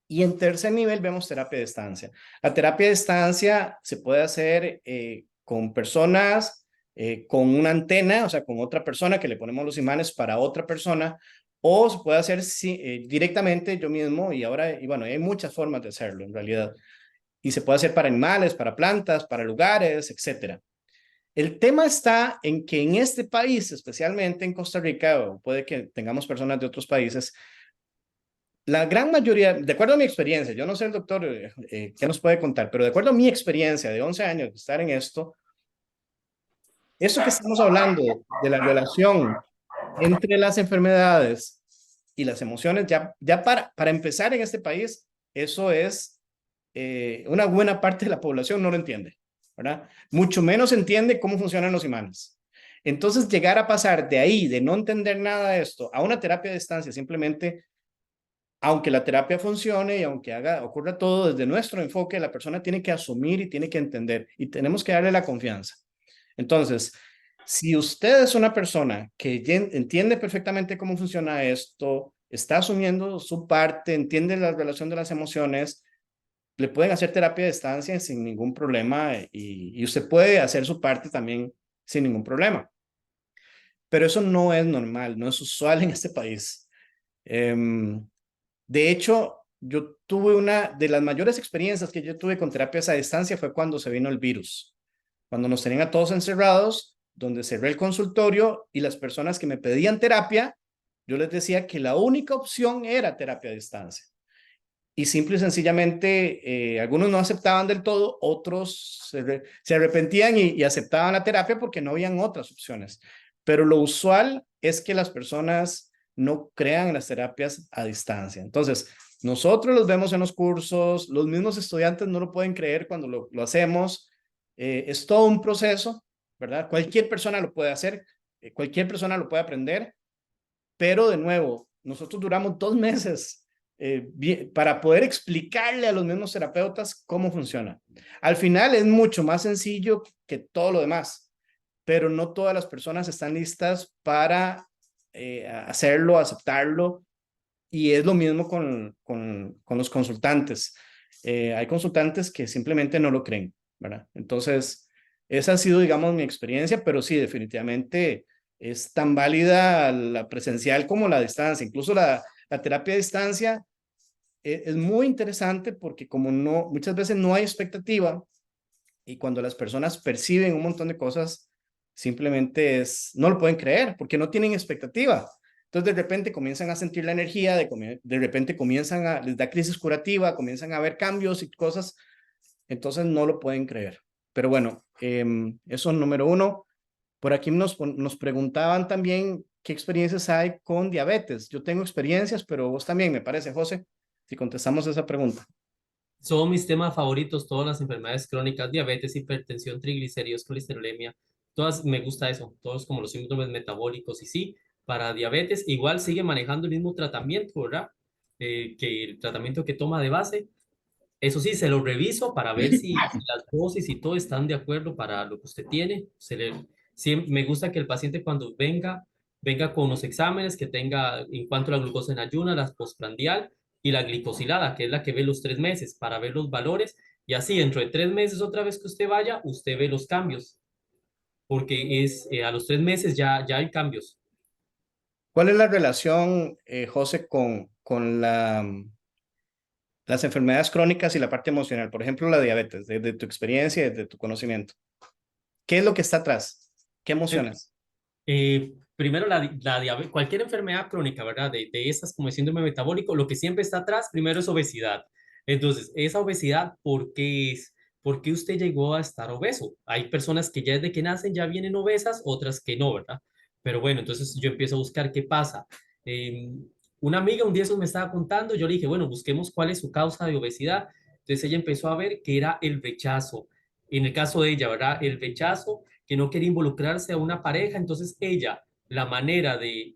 Y en tercer nivel vemos terapia de estancia. La terapia de estancia se puede hacer con personas, con una antena, o sea, con otra persona que le ponemos los imanes para otra persona, o se puede hacer directamente yo mismo, y bueno, hay muchas formas de hacerlo en realidad. Y se puede hacer para animales, para plantas, para lugares, etcétera. El tema está en que en este país, especialmente en Costa Rica, o puede que tengamos personas de otros países, la gran mayoría, de acuerdo a mi experiencia, yo no sé el doctor qué nos puede contar, pero de acuerdo a mi experiencia de 11 años de estar en esto, eso que estamos hablando de la relación entre las enfermedades y las emociones, ya para empezar en este país, eso es una buena parte de la población no lo entiende, ¿verdad? Mucho menos entiende cómo funcionan los imanes. Entonces, llegar a pasar de ahí, de no entender nada de esto, a una terapia de distancia, simplemente, aunque la terapia funcione y aunque ocurra todo desde nuestro enfoque, la persona tiene que asumir y tiene que entender, y tenemos que darle la confianza. Entonces, si usted es una persona que entiende perfectamente cómo funciona esto, está asumiendo su parte, entiende la relación de las emociones, le pueden hacer terapia de estancia sin ningún problema, y usted puede hacer su parte también sin ningún problema. Pero eso no es normal, no es usual en este país. De hecho, yo tuve una de las mayores experiencias que yo tuve con terapias a distancia fue cuando se vino el virus, cuando nos tenían a todos encerrados, donde cerré el consultorio y las personas que me pedían terapia, yo les decía que la única opción era terapia a distancia. Y simple y sencillamente, algunos no aceptaban del todo, otros se arrepentían y aceptaban la terapia porque no habían otras opciones. Pero lo usual es que las personas no crean en las terapias a distancia. Entonces, nosotros los vemos en los cursos, los mismos estudiantes no lo pueden creer cuando lo hacemos. Es todo un proceso, ¿verdad? Cualquier persona lo puede hacer, cualquier persona lo puede aprender, pero de nuevo, nosotros duramos 2 meses para poder explicarle a los mismos terapeutas cómo funciona. Al final es mucho más sencillo que todo lo demás, pero no todas las personas están listas para hacerlo, aceptarlo, y es lo mismo con los consultantes. Hay consultantes que simplemente no lo creen, ¿verdad? Entonces, esa ha sido, digamos, mi experiencia, pero sí, definitivamente es tan válida la presencial como la distancia. Incluso la terapia a distancia es muy interesante porque como no, muchas veces no hay expectativa, y cuando las personas perciben un montón de cosas, simplemente no lo pueden creer porque no tienen expectativa. Entonces de repente comienzan a sentir la energía, de repente les da crisis curativa, comienzan a ver cambios y cosas, entonces no lo pueden creer. Pero bueno, eso es número uno. Por aquí nos preguntaban también qué experiencias hay con diabetes. Yo tengo experiencias, pero vos también, me parece, José, si contestamos esa pregunta. Son mis temas favoritos, todas las enfermedades crónicas, diabetes, hipertensión, triglicéridos, colesterolemia, todas me gusta eso, todos como los síndromes metabólicos. Y sí, para diabetes igual sigue manejando el mismo tratamiento, ¿verdad? Que el tratamiento que toma de base. Eso sí, se lo reviso para ver si las dosis y todo están de acuerdo para lo que usted tiene. Me gusta que el paciente cuando venga con los exámenes, que tenga en cuanto a la glucosa en ayuna, la postprandial y la glicosilada, que es la que ve los 3 meses, para ver los valores Y así, dentro de 3 meses, otra vez que usted vaya, usted ve los cambios, porque a los 3 meses ya hay cambios. ¿Cuál es la relación, José, con las enfermedades crónicas y la parte emocional? Por ejemplo, la diabetes, desde tu experiencia y desde tu conocimiento. ¿Qué es lo que está atrás? ¿Qué Eh, emociones? Primero, la diabetes, cualquier enfermedad crónica, ¿verdad? De esas como el síndrome metabólico, lo que siempre está atrás, primero es obesidad. Entonces, esa obesidad, ¿por qué es? ¿Por qué usted llegó a estar obeso? Hay personas que ya desde que nacen ya vienen obesas, otras que no, ¿verdad? Pero bueno, entonces yo empiezo a buscar qué pasa. Eh, una amiga un día eso me estaba contando, yo le dije, bueno, busquemos cuál es su causa de obesidad. Entonces ella empezó a ver que era el rechazo. En el caso de ella, ¿verdad? El rechazo, que no quería involucrarse a una pareja, entonces ella, la manera de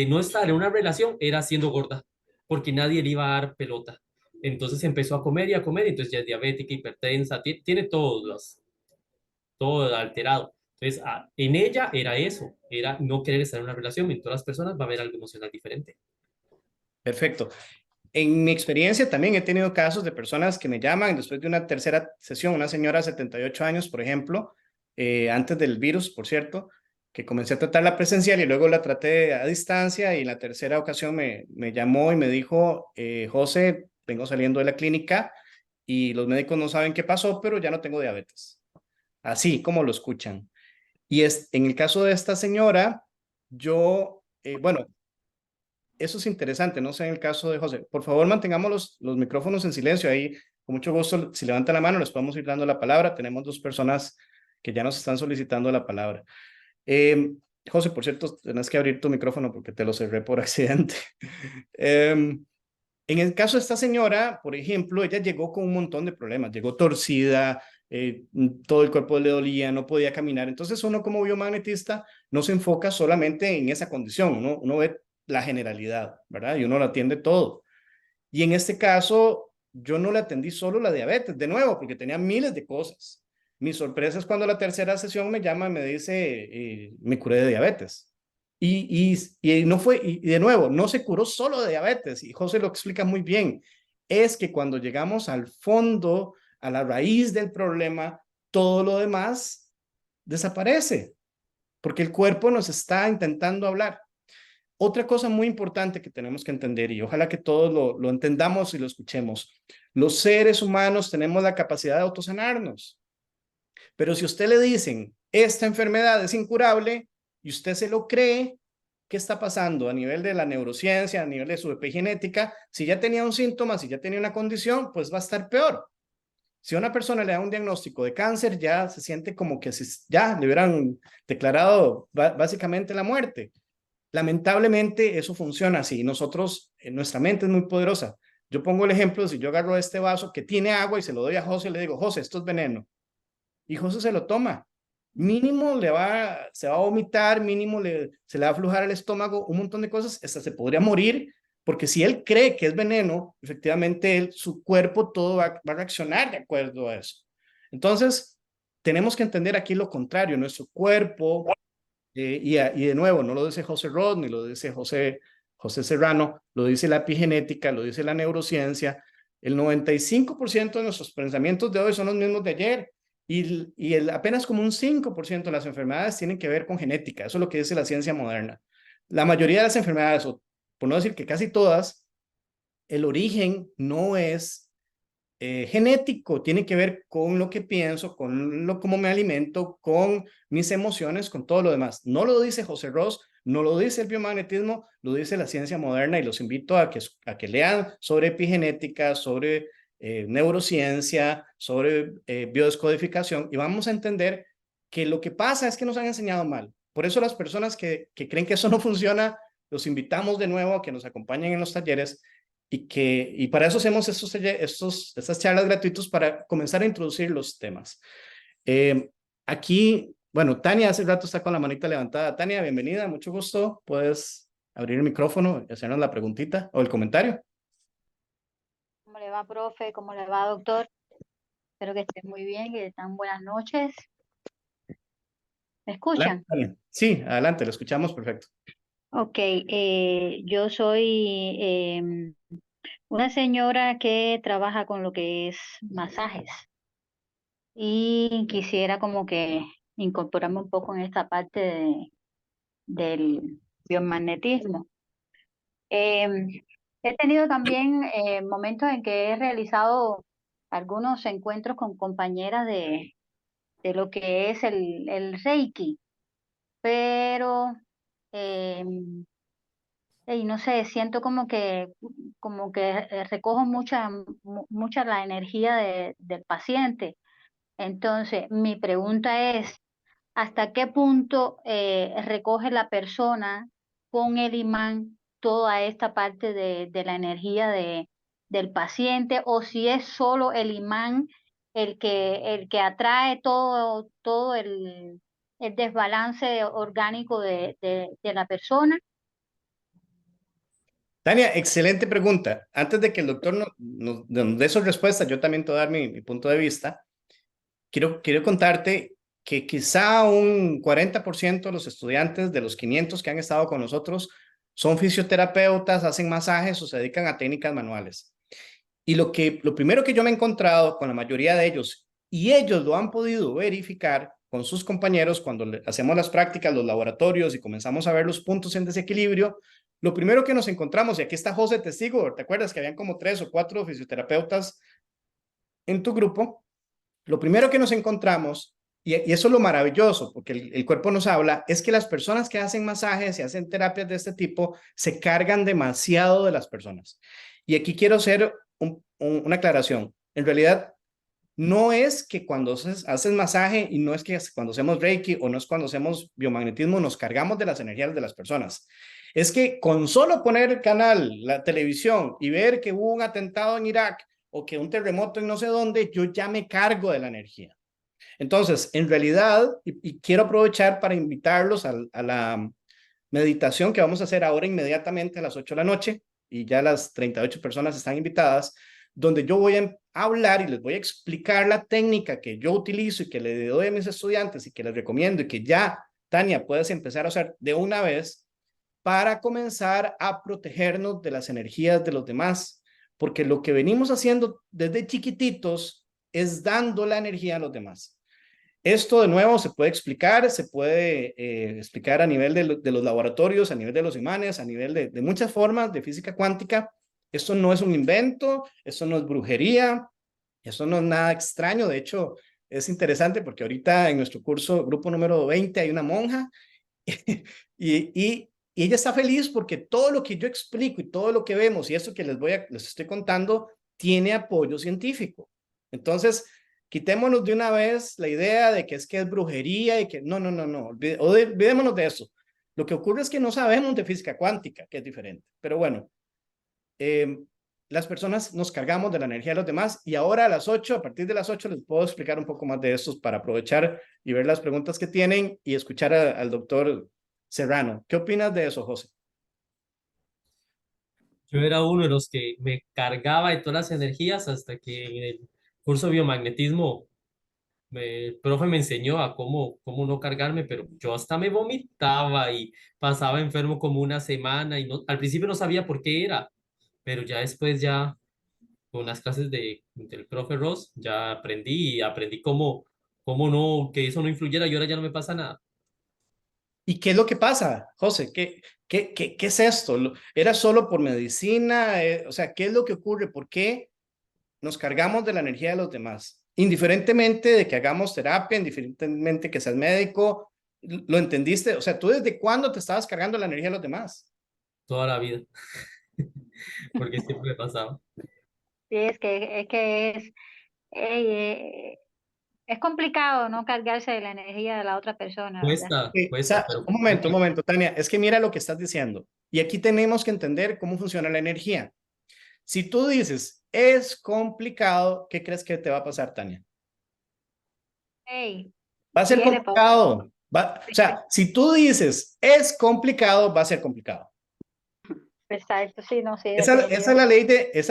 no estar en una relación era siendo gorda, porque nadie le iba a dar pelota. Entonces empezó a comer, y entonces ya es diabética, hipertensa, tiene todo alterado. Entonces, en ella era eso, era no querer estar en una relación. En todas las personas va a haber algo emocional diferente. Perfecto. En mi experiencia también he tenido casos de personas que me llaman después de una tercera sesión, una señora de 78 años, por ejemplo, antes del virus, por cierto, que comencé a tratarla presencial y luego la traté a distancia y en la tercera ocasión me llamó y me dijo, José, vengo saliendo de la clínica y los médicos no saben qué pasó, pero ya no tengo diabetes. Así como lo escuchan. Y en el caso de esta señora, yo, bueno, eso es interesante, no sé en el caso de José. Por favor, mantengamos los micrófonos en silencio. Ahí, con mucho gusto, si levanta la mano, les podemos ir dando la palabra. Tenemos dos personas que ya nos están solicitando la palabra. Eh, José, por cierto, tienes que abrir tu micrófono porque te lo cerré por accidente. Eh, en el caso de esta señora, por ejemplo, ella llegó con un montón de problemas. Llegó torcida, todo el cuerpo le dolía, no podía caminar. Entonces uno como biomagnetista no se enfoca solamente en esa condición, uno ve la generalidad, ¿verdad? Y uno lo atiende todo. Y en este caso, yo no le atendí solo la diabetes, de nuevo, porque tenía miles de cosas. Mi sorpresa es cuando la tercera sesión me llama y me dice, me curé de diabetes. Y no fue, y de nuevo, no se curó solo de diabetes, y José lo explica muy bien, es que cuando llegamos al fondo, a la raíz del problema, todo lo demás desaparece, porque el cuerpo nos está intentando hablar. Otra cosa muy importante que tenemos que entender, y ojalá que todos lo entendamos y lo escuchemos, los seres humanos tenemos la capacidad de autosanarnos, pero si usted le dicen, esta enfermedad es incurable y usted se lo cree, ¿qué está pasando a nivel de la neurociencia, a nivel de su epigenética? Si ya tenía un síntoma, si ya tenía una condición, pues va a estar peor. Si a una persona le da un diagnóstico de cáncer, ya se siente como que ya le hubieran declarado básicamente la muerte. Lamentablemente eso funciona así. Nosotros, nuestra mente es muy poderosa. Yo pongo el ejemplo, si yo agarro este vaso que tiene agua y se lo doy a José y le digo, José, esto es veneno. Y José se lo toma. Mínimo se va a vomitar, mínimo se le va a aflojar el estómago, un montón de cosas, hasta se podría morir, porque si él cree que es veneno, efectivamente su cuerpo todo va a reaccionar de acuerdo a eso. Entonces, tenemos que entender aquí lo contrario, nuestro cuerpo y de nuevo, no lo dice José Roth, ni lo dice José Serrano, lo dice la epigenética, lo dice la neurociencia. El 95% de nuestros pensamientos de hoy son los mismos de ayer y apenas como un 5% de las enfermedades tienen que ver con genética. Eso es lo que dice la ciencia moderna. La mayoría de las enfermedades, o por no decir que casi todas, el origen no es genético, tiene que ver con lo que pienso, con cómo me alimento, con mis emociones, con todo lo demás. No lo dice José Ross, no lo dice el biomagnetismo, lo dice la ciencia moderna y los invito a que lean sobre epigenética, sobre neurociencia, sobre biodescodificación y vamos a entender que lo que pasa es que nos han enseñado mal. Por eso las personas que creen que eso no funciona, los invitamos de nuevo a que nos acompañen en los talleres y para eso hacemos estas charlas gratuitas para comenzar a introducir los temas. Aquí, bueno, Tania hace rato está con la manita levantada. Tania, bienvenida, mucho gusto. Puedes abrir el micrófono y hacernos la preguntita o el comentario. ¿Cómo le va, profe? ¿Cómo le va, doctor? Espero que estén muy bien, que estén buenas noches. ¿Me Adelante, escuchan? Tania. Sí, adelante, lo escuchamos perfecto. Ok, yo soy Una señora que trabaja con lo que es masajes y quisiera como que incorporarme un poco en esta parte del biomagnetismo. Eh, He tenido también momentos en que he realizado algunos encuentros con compañeras de lo que es el Reiki, pero eh, y no sé, siento como que recojo mucha la energía del paciente. Entonces, mi pregunta es, ¿hasta qué punto recoge la persona con el imán toda esta parte de la energía del paciente? O si es solo el imán el que atrae todo el desbalance orgánico de la persona. Tania, excelente pregunta. Antes de que el doctor nos dé su respuesta, yo también te voy a dar mi punto de vista. Quiero contarte que quizá un 40% de los estudiantes de los 500 que han estado con nosotros son fisioterapeutas, hacen masajes o se dedican a técnicas manuales. Y lo primero que yo me he encontrado con la mayoría de ellos, y ellos lo han podido verificar con sus compañeros cuando hacemos las prácticas, los laboratorios y comenzamos a ver los puntos en desequilibrio, lo primero que nos encontramos, y aquí está José testigo, ¿te acuerdas que habían como 3 o 4 fisioterapeutas en tu grupo? Lo primero que nos encontramos, y eso es lo maravilloso, porque el cuerpo nos habla, es que las personas que hacen masajes y hacen terapias de este tipo se cargan demasiado de las personas. Y aquí quiero hacer una aclaración. En realidad, no es que cuando haces masaje y no es que cuando hacemos Reiki o no es cuando hacemos biomagnetismo nos cargamos de las energías de las personas. Es que con solo poner el canal, la televisión y ver que hubo un atentado en Irak o que un terremoto en no sé dónde, yo ya me cargo de la energía. Entonces, en realidad, y quiero aprovechar para invitarlos a la meditación que vamos a hacer ahora inmediatamente a las 8 de la noche, y ya las 38 personas están invitadas, donde yo voy a hablar y les voy a explicar la técnica que yo utilizo y que le doy a mis estudiantes y que les recomiendo y que ya, Tania, puedes empezar a hacer de una vez para comenzar a protegernos de las energías de los demás, porque lo que venimos haciendo desde chiquititos es dando la energía a los demás. Esto de nuevo se puede explicar, se puede explicar a nivel de los laboratorios, a nivel de los imanes, a nivel de muchas formas de física cuántica. Esto no es un invento, esto no es brujería, esto no es nada extraño. De hecho, es interesante porque ahorita en nuestro curso, grupo número 20, hay una monja y ella está feliz porque todo lo que yo explico y todo lo que vemos y esto que les estoy contando tiene apoyo científico. Entonces, quitémonos de una vez la idea de que es brujería y que no, olvidémonos de eso. Lo que ocurre es que no sabemos de física cuántica, que es diferente. Pero bueno, eh, las personas nos cargamos de la energía de los demás y ahora a las 8, a partir de las 8 les puedo explicar un poco más de estos para aprovechar y ver las preguntas que tienen y escuchar al doctor Serrano. ¿Qué opinas de eso, José? Yo era uno de los que me cargaba de todas las energías hasta que en el curso de biomagnetismo el profe me enseñó a cómo no cargarme, pero yo hasta me vomitaba y pasaba enfermo como una semana y no, al principio no sabía por qué era, pero ya después ya con las clases del profe Ross ya aprendí y aprendí cómo no, que eso no influyera y ahora ya no me pasa nada. ¿Y qué es lo que pasa, José? ¿Qué es esto? ¿Era solo por medicina? O sea, ¿qué es lo que ocurre? ¿Por qué nos cargamos de la energía de los demás? Indiferentemente de que hagamos terapia, indiferentemente que seas médico, ¿lo entendiste? O sea, ¿tú desde cuándo te estabas cargando la energía de los demás? Toda la vida, porque siempre me pasaba. Sí, es complicado no cargarse de la energía de la otra persona, ¿verdad? O sea, Pero un momento, Tania, es que mira lo que estás diciendo. Y aquí tenemos que entender cómo funciona la energía. Si tú dices, es complicado, ¿qué crees que te va a pasar, Tania? Hey, Va a ser síguele, por favor. complicado. O sea, si tú dices, es complicado, va a ser complicado. Exacto, sí, no, sí, Esa es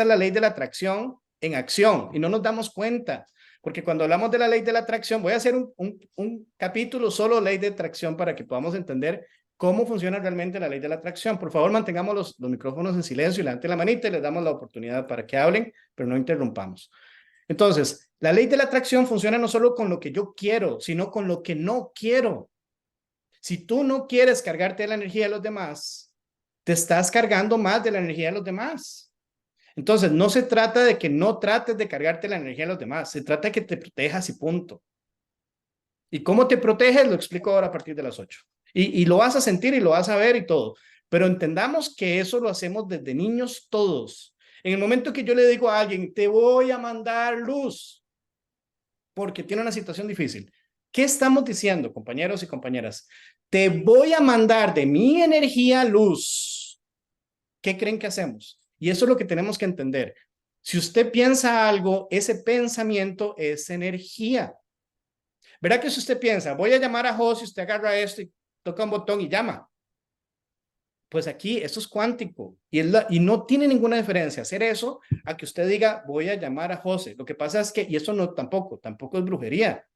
la ley de la atracción en acción y no nos damos cuenta. Porque cuando hablamos de la ley de la atracción, voy a hacer un capítulo solo ley de atracción para que podamos entender cómo funciona realmente la ley de la atracción. Por favor, mantengamos los micrófonos en silencio y levanten la manita y les damos la oportunidad para que hablen, pero no interrumpamos. Entonces, la ley de la atracción funciona no solo con lo que yo quiero, sino con lo que no quiero. Si tú no quieres cargarte de la energía de los demás, te estás cargando más de la energía de los demás. Entonces, no se trata de que no trates de cargarte la energía de los demás, se trata de que te protejas y punto. ¿Y cómo te proteges? Lo explico ahora a partir de las 8. Y lo vas a sentir y lo vas a ver y todo. Pero entendamos que eso lo hacemos desde niños todos. En el momento que yo le digo a alguien, te voy a mandar luz porque tiene una situación difícil, ¿qué estamos diciendo, compañeros y compañeras? Te voy a mandar de mi energía luz. ¿Qué creen que hacemos? Y eso es lo que tenemos que entender. Si usted piensa algo, ese pensamiento es energía. ¿Verdad que si usted piensa, voy a llamar a José, usted agarra esto y toca un botón y llama? Pues aquí esto es cuántico y no tiene ninguna diferencia hacer eso a que usted diga, voy a llamar a José. Lo que pasa es que, y eso no tampoco es brujería,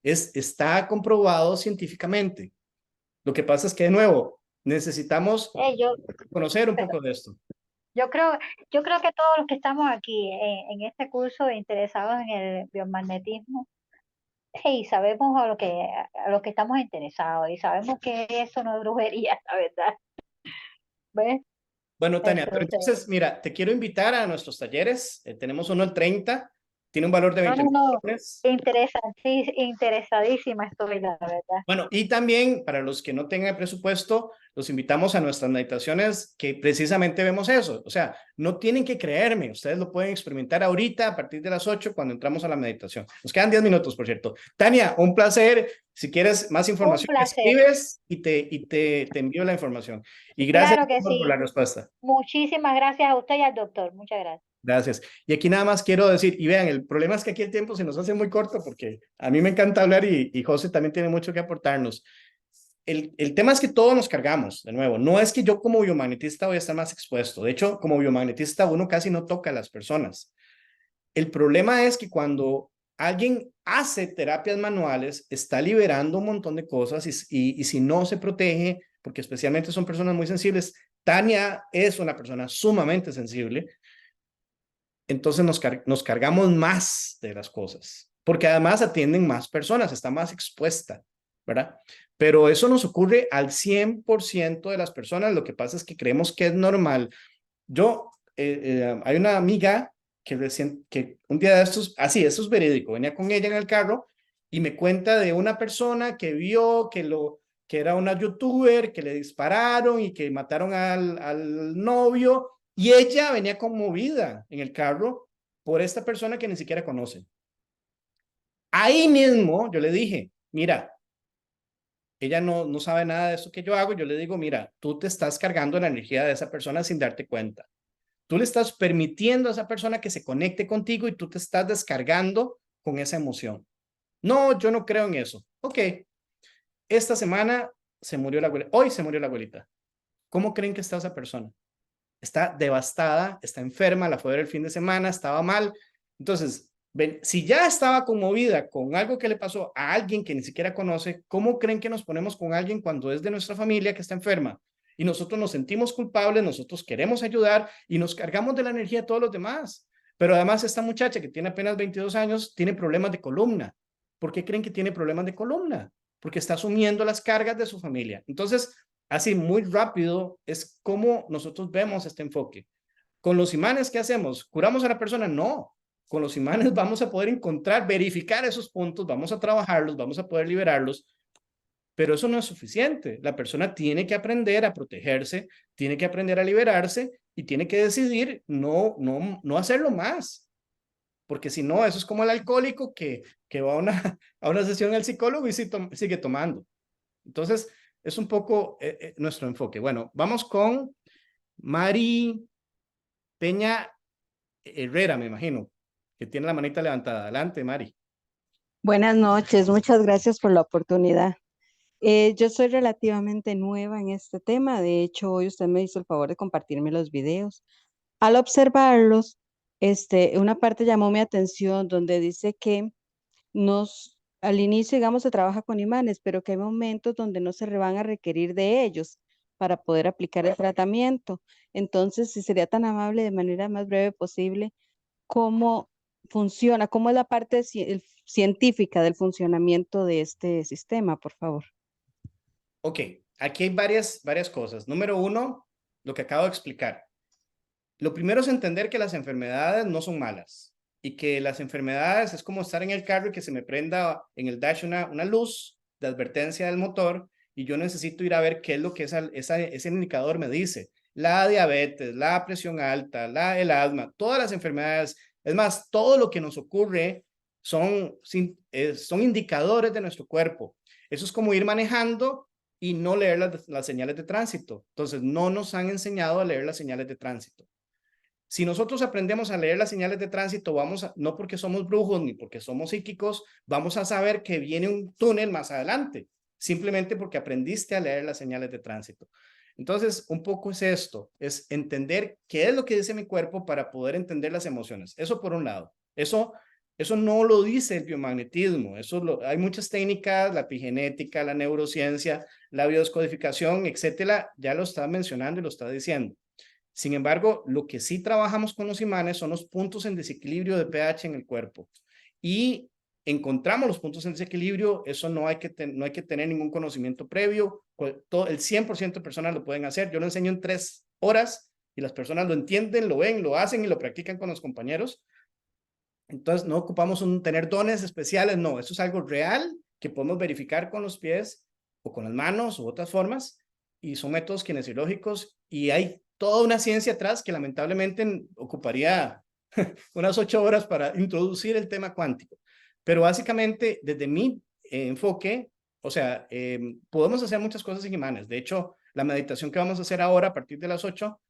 está comprobado científicamente. Lo que pasa es que, de nuevo, necesitamos Yo, conocer un poco de esto. yo creo, yo creo que todos los que estamos aquí en este curso interesados en el biomagnetismo, hey, sabemos a lo que estamos interesados y sabemos que eso no es brujería, la verdad. ¿Ves? Bueno, Tania, pero Entonces, entonces, mira, te quiero invitar a nuestros talleres. Tenemos uno el 30, tiene un valor de no, 20 no, no, dólares. interesadísima estoy, la verdad. Bueno, y también para los que no tengan presupuesto, los invitamos a nuestras meditaciones que precisamente vemos eso. O sea, no tienen que creerme, ustedes lo pueden experimentar ahorita a partir de las 8 cuando entramos a la meditación. Nos quedan 10 minutos, por cierto. Tania, un placer. Si quieres más Un información, me placer, escribes y te envío la información. Y gracias claro que por la sí. respuesta. Muchísimas gracias a usted y al doctor, muchas gracias. Gracias. Y aquí nada más quiero decir, y vean, el problema es que aquí el tiempo se nos hace muy corto porque a mí me encanta hablar y José también tiene mucho que aportarnos. El tema es que todos nos cargamos, de nuevo, no es que yo como biomagnetista voy a estar más expuesto. De hecho, como biomagnetista uno casi no toca a las personas. El problema es que cuando alguien hace terapias manuales, está liberando un montón de cosas y si no se protege, porque especialmente son personas muy sensibles, Tania es una persona sumamente sensible, entonces nos cargamos más de las cosas, porque además atienden más personas, está más expuesta, ¿verdad? Pero eso nos ocurre al 100% de las personas, lo que pasa es que creemos que es normal. Hay una amiga que un día de estos, así, esto es verídico, venía con ella en el carro y me cuenta de una persona que vio que era una youtuber, que le dispararon y que mataron al novio y ella venía conmovida en el carro por esta persona que ni siquiera conoce. Ahí mismo yo le dije, mira, ella no sabe nada de eso que yo hago, yo le digo, mira, tú te estás cargando la energía de esa persona sin darte cuenta. Tú le estás permitiendo a esa persona que se conecte contigo y tú te estás descargando con esa emoción. No, yo no creo en eso. Ok, esta semana se murió la abuelita, hoy se murió la abuelita. ¿Cómo creen que está esa persona? Está devastada, está enferma, la fue a ver el fin de semana, estaba mal. Entonces, ven, si ya estaba conmovida con algo que le pasó a alguien que ni siquiera conoce, ¿cómo creen que nos ponemos con alguien cuando es de nuestra familia que está enferma? Y nosotros nos sentimos culpables, nosotros queremos ayudar y nos cargamos de la energía de todos los demás. Pero además esta muchacha que tiene apenas 22 años tiene problemas de columna. ¿Por qué creen que tiene problemas de columna? Porque está asumiendo las cargas de su familia. Entonces, así muy rápido es como nosotros vemos este enfoque. Con los imanes, ¿qué hacemos? ¿Curamos a la persona? No. Con los imanes vamos a poder encontrar, verificar esos puntos, vamos a trabajarlos, vamos a poder liberarlos, pero eso no es suficiente. La persona tiene que aprender a protegerse, tiene que aprender a liberarse y tiene que decidir no hacerlo más. Porque si no, eso es como el alcohólico que va a una sesión al psicólogo y sigue tomando. Entonces, es un poco nuestro enfoque. Bueno, vamos con Mari Peña Herrera, me imagino, que tiene la manita levantada. Adelante, Mari. Buenas noches, muchas gracias por la oportunidad. Yo soy relativamente nueva en este tema, de hecho hoy usted me hizo el favor de compartirme los videos. Al observarlos, una parte llamó mi atención donde dice que nos al inicio, digamos, se trabaja con imanes, pero que hay momentos donde no se van a requerir de ellos para poder aplicar el tratamiento. Entonces, si sería tan amable de manera más breve posible, cómo funciona, cómo es la parte científica del funcionamiento de este sistema, por favor. Ok, aquí hay varias cosas. Número uno, lo que acabo de explicar. Lo primero es entender que las enfermedades no son malas y que las enfermedades es como estar en el carro y que se me prenda en el dash una luz de advertencia del motor y yo necesito ir a ver qué es lo que ese indicador me dice. La diabetes, la presión alta, el asma, todas las enfermedades, es más, todo lo que nos ocurre son indicadores de nuestro cuerpo. Eso es como ir manejando y no leer las señales de tránsito. Entonces, no nos han enseñado a leer las señales de tránsito. Si nosotros aprendemos a leer las señales de tránsito, no porque somos brujos ni porque somos psíquicos, vamos a saber que viene un túnel más adelante, simplemente porque aprendiste a leer las señales de tránsito. Entonces, un poco es esto, es entender qué es lo que dice mi cuerpo para poder entender las emociones. Eso por un lado. Eso no lo dice el biomagnetismo. Hay muchas técnicas, la epigenética, la neurociencia, la biodescodificación, etcétera, ya lo está mencionando y lo está diciendo. Sin embargo, lo que sí trabajamos con los imanes son los puntos en desequilibrio de pH en el cuerpo. Y encontramos los puntos en desequilibrio, eso no hay que tener ningún conocimiento previo. El 100% de personas lo pueden hacer. Yo lo enseño en 3 horas y las personas lo entienden, lo ven, lo hacen y lo practican con los compañeros. Entonces, no ocupamos tener dones especiales, no. Eso es algo real que podemos verificar con los pies o con las manos u otras formas. Y son métodos kinesiológicos y hay toda una ciencia atrás que lamentablemente ocuparía unas 8 horas para introducir el tema cuántico. Pero básicamente, desde mi enfoque, o sea, podemos hacer muchas cosas sin imanes. De hecho, la meditación que vamos a hacer ahora a partir de las 8,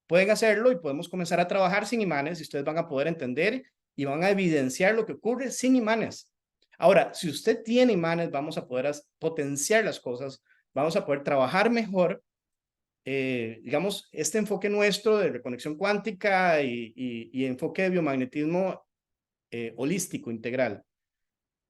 pueden hacerlo y podemos comenzar a trabajar sin imanes y ustedes van a poder entender y van a evidenciar lo que ocurre sin imanes. Ahora, si usted tiene imanes, vamos a poder potenciar las cosas, vamos a poder trabajar mejor. Digamos, este enfoque nuestro de reconexión cuántica y enfoque de biomagnetismo holístico, integral.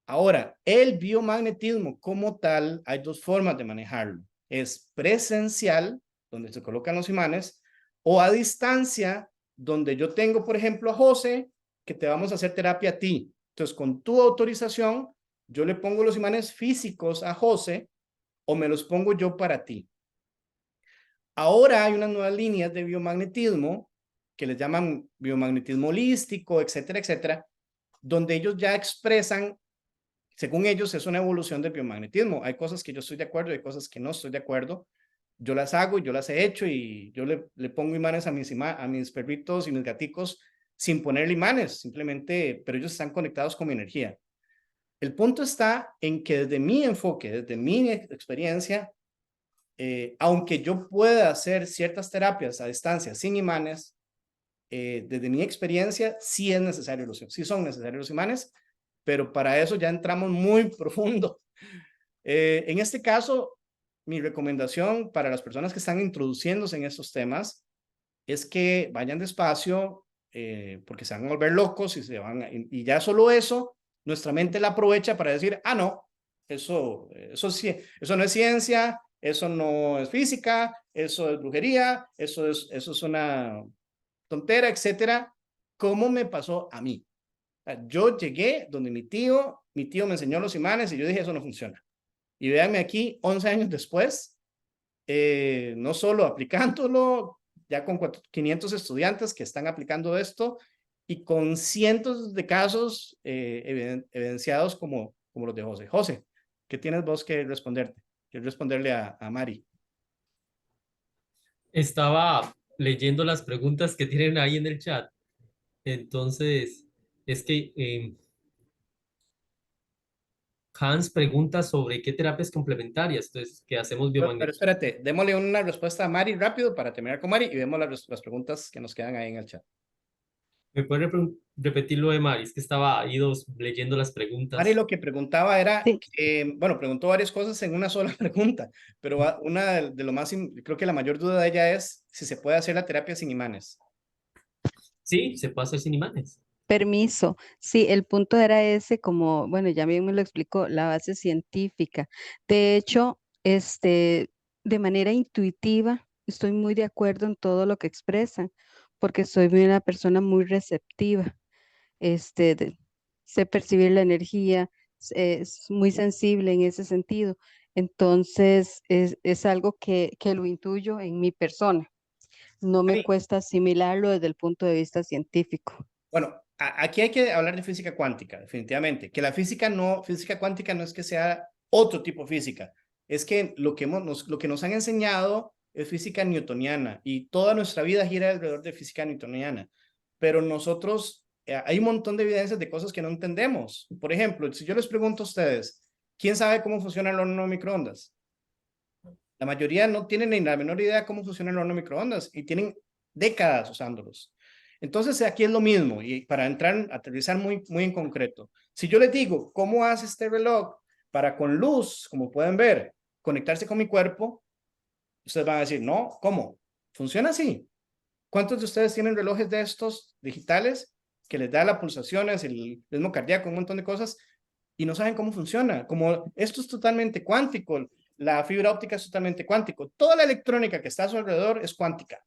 Ahora, el biomagnetismo como tal, hay 2 formas de manejarlo. Es presencial, donde se colocan los imanes, o a distancia, donde yo tengo, por ejemplo, a José, que te vamos a hacer terapia a ti. Entonces, con tu autorización, yo le pongo los imanes físicos a José o me los pongo yo para ti. Ahora hay unas nuevas líneas de biomagnetismo que les llaman biomagnetismo holístico, etcétera, etcétera, donde ellos ya expresan, según ellos, es una evolución del biomagnetismo. Hay cosas que yo estoy de acuerdo y hay cosas que no estoy de acuerdo. Yo las hago, yo las he hecho y yo le pongo imanes a mis perritos y mis gaticos sin ponerle imanes, simplemente, pero ellos están conectados con mi energía. El punto está en que desde mi enfoque, desde mi experiencia, aunque yo pueda hacer ciertas terapias a distancia sin imanes, desde mi experiencia, sí son necesarios los imanes, pero para eso ya entramos muy profundo. En este caso, mi recomendación para las personas que están introduciéndose en estos temas es que vayan despacio, porque se van a volver locos y ya solo eso, nuestra mente la aprovecha para decir, no, eso no es ciencia, eso no es física, eso es brujería, eso es una tontera, etcétera, como me pasó a mí. Yo llegué donde mi tío me enseñó los imanes y yo dije, eso no funciona. Y véanme aquí, 11 años después, no solo aplicándolo, ya con 500 estudiantes que están aplicando esto y con cientos de casos evidenciados como los de José. José, ¿qué tienes vos que responderte? Quiero responderle a Mari. Estaba leyendo las preguntas que tienen ahí en el chat. Entonces, es que Hans pregunta sobre qué terapias complementarias, entonces, que hacemos Pero biomagnetismo. espérate, démosle una respuesta a Mari rápido para terminar con Mari y vemos las preguntas que nos quedan ahí en el chat. ¿Me puede repetir lo de Mari? Es que estaba ido leyendo las Mari preguntas. lo que preguntaba era, Sí. bueno, preguntó varias cosas en una sola pregunta, pero una de lo más, creo que la mayor duda de ella es si se puede hacer la terapia sin imanes. Sí, se puede hacer sin imanes. Permiso. Sí, el punto era ese, como, bueno, ya bien me lo explicó, la base científica. De hecho, de manera intuitiva, estoy muy de acuerdo en todo lo que expresan, porque soy una persona muy receptiva. este, de- Sé percibir la energía, es muy sensible en ese sentido. Entonces, es algo que lo intuyo en mi persona. No me Mari, cuesta asimilarlo desde el punto de vista científico. bueno, aquí hay que hablar de física cuántica, definitivamente. Que la física cuántica no es que sea otro tipo de física, es que lo que nos han enseñado es física newtoniana y toda nuestra vida gira alrededor de física newtoniana. Pero nosotros, hay un montón de evidencias de cosas que no entendemos. Por ejemplo, si yo les pregunto a ustedes, ¿quién sabe cómo funciona el horno de microondas? La mayoría no tienen ni la menor idea cómo funciona el horno de microondas y tienen décadas usándolos. Entonces, aquí es lo mismo y para entrar, aterrizar muy en concreto. Si yo les digo, ¿cómo hace este reloj para con luz, como pueden ver, conectarse con mi cuerpo? Ustedes van a decir, no, ¿cómo? Funciona así. ¿Cuántos de ustedes tienen relojes de estos digitales que les da las pulsaciones, el ritmo cardíaco, un montón de cosas y no saben cómo funciona? Como esto es totalmente cuántico, la fibra óptica es totalmente cuántico, toda la electrónica que está a su alrededor es cuántica.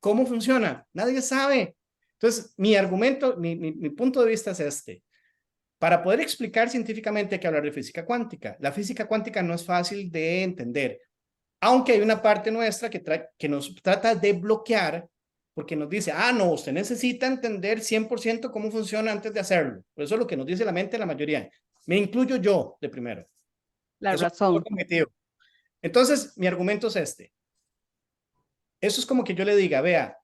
¿Cómo funciona? Nadie sabe. Entonces, mi argumento, mi punto de vista es este. Para poder explicar científicamente hay que hablar de física cuántica. La física cuántica no es fácil de entender, aunque hay una parte nuestra que nos trata de bloquear porque nos dice, no, usted necesita entender 100% cómo funciona antes de hacerlo. Por eso es lo que nos dice la mente la mayoría. Me incluyo yo de primero. La Eso es lo razón. cognitivo. Entonces, mi argumento es este. Eso es como que yo le diga, vea,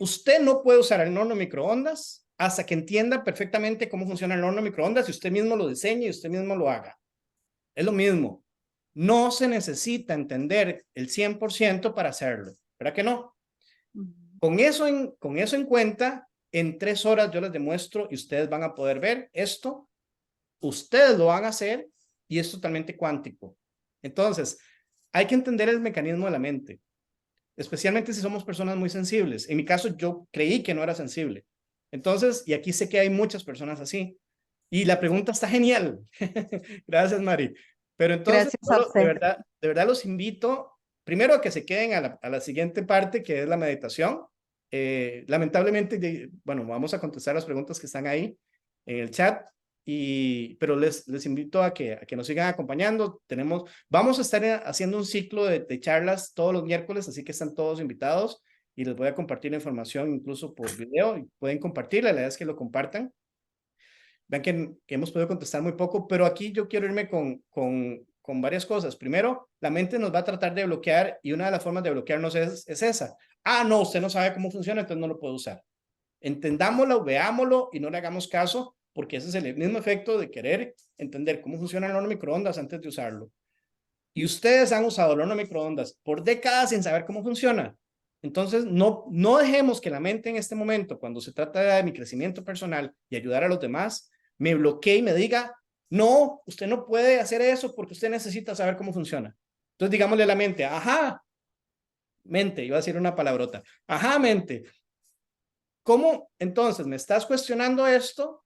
usted no puede usar el horno microondas hasta que entienda perfectamente cómo funciona el horno microondas y usted mismo lo diseñe y usted mismo lo haga. Es lo mismo. No se necesita entender el 100% para hacerlo. ¿Verdad que no? Ujú. Con eso en cuenta, en 3 horas yo les demuestro y ustedes van a poder ver esto. Ustedes lo van a hacer y es totalmente cuántico. Entonces, hay que entender el mecanismo de la mente, especialmente si somos personas muy sensibles. En mi caso, yo creí que no era sensible. Entonces, y aquí sé que hay muchas personas así. Y la pregunta está genial. Gracias, Mari. Pero entonces, Gracias a usted. de verdad los invito primero a que se queden a la siguiente parte, que es la meditación. Lamentablemente, bueno, vamos a contestar las preguntas que están ahí en el chat, pero les invito a que nos sigan acompañando. Vamos a estar haciendo un ciclo de charlas todos los miércoles, así que están todos invitados y les voy a compartir la información incluso por video y pueden compartirla, la idea es que lo compartan. Vean que hemos podido contestar muy poco, pero aquí yo quiero irme con varias cosas. Primero, la mente nos va a tratar de bloquear y una de las formas de bloquearnos es esa. No, usted no sabe cómo funciona, entonces no lo puede usar. Entendámoslo, veámoslo y no le hagamos caso, porque ese es el mismo efecto de querer entender cómo funciona el horno microondas antes de usarlo. Y ustedes han usado el horno microondas por décadas sin saber cómo funciona. Entonces, no dejemos que la mente en este momento, cuando se trata de mi crecimiento personal y ayudar a los demás, me bloquee y me diga, no, usted no puede hacer eso porque usted necesita saber cómo funciona. Entonces, digámosle a la mente, ajá, mente, iba a decir una palabrota, ajá, mente, ¿cómo entonces me estás cuestionando esto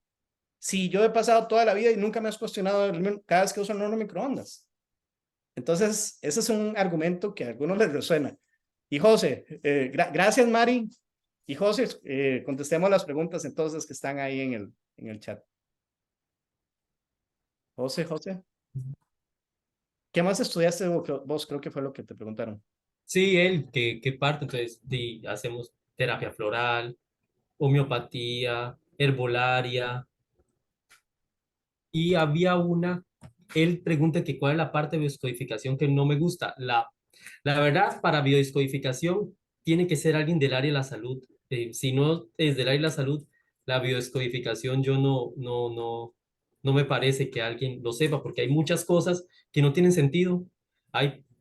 si yo he pasado toda la vida y nunca me has cuestionado cada vez que uso el horno microondas? Entonces, ese es un argumento que a algunos les resuena. Y José, gracias Mari. Y José, contestemos las preguntas entonces que están ahí en el chat. José, ¿qué más estudiaste vos? Creo que fue lo que te preguntaron. Sí, él, ¿qué parte? Entonces, hacemos terapia floral, homeopatía, herbolaria, y había él pregunta que cuál es la parte de biodescodificación que no me gusta. La verdad, para biodescodificación tiene que ser alguien del área de la salud. Si no es del área de la salud, la biodescodificación yo no me parece que alguien lo sepa, porque hay muchas cosas que no tienen sentido.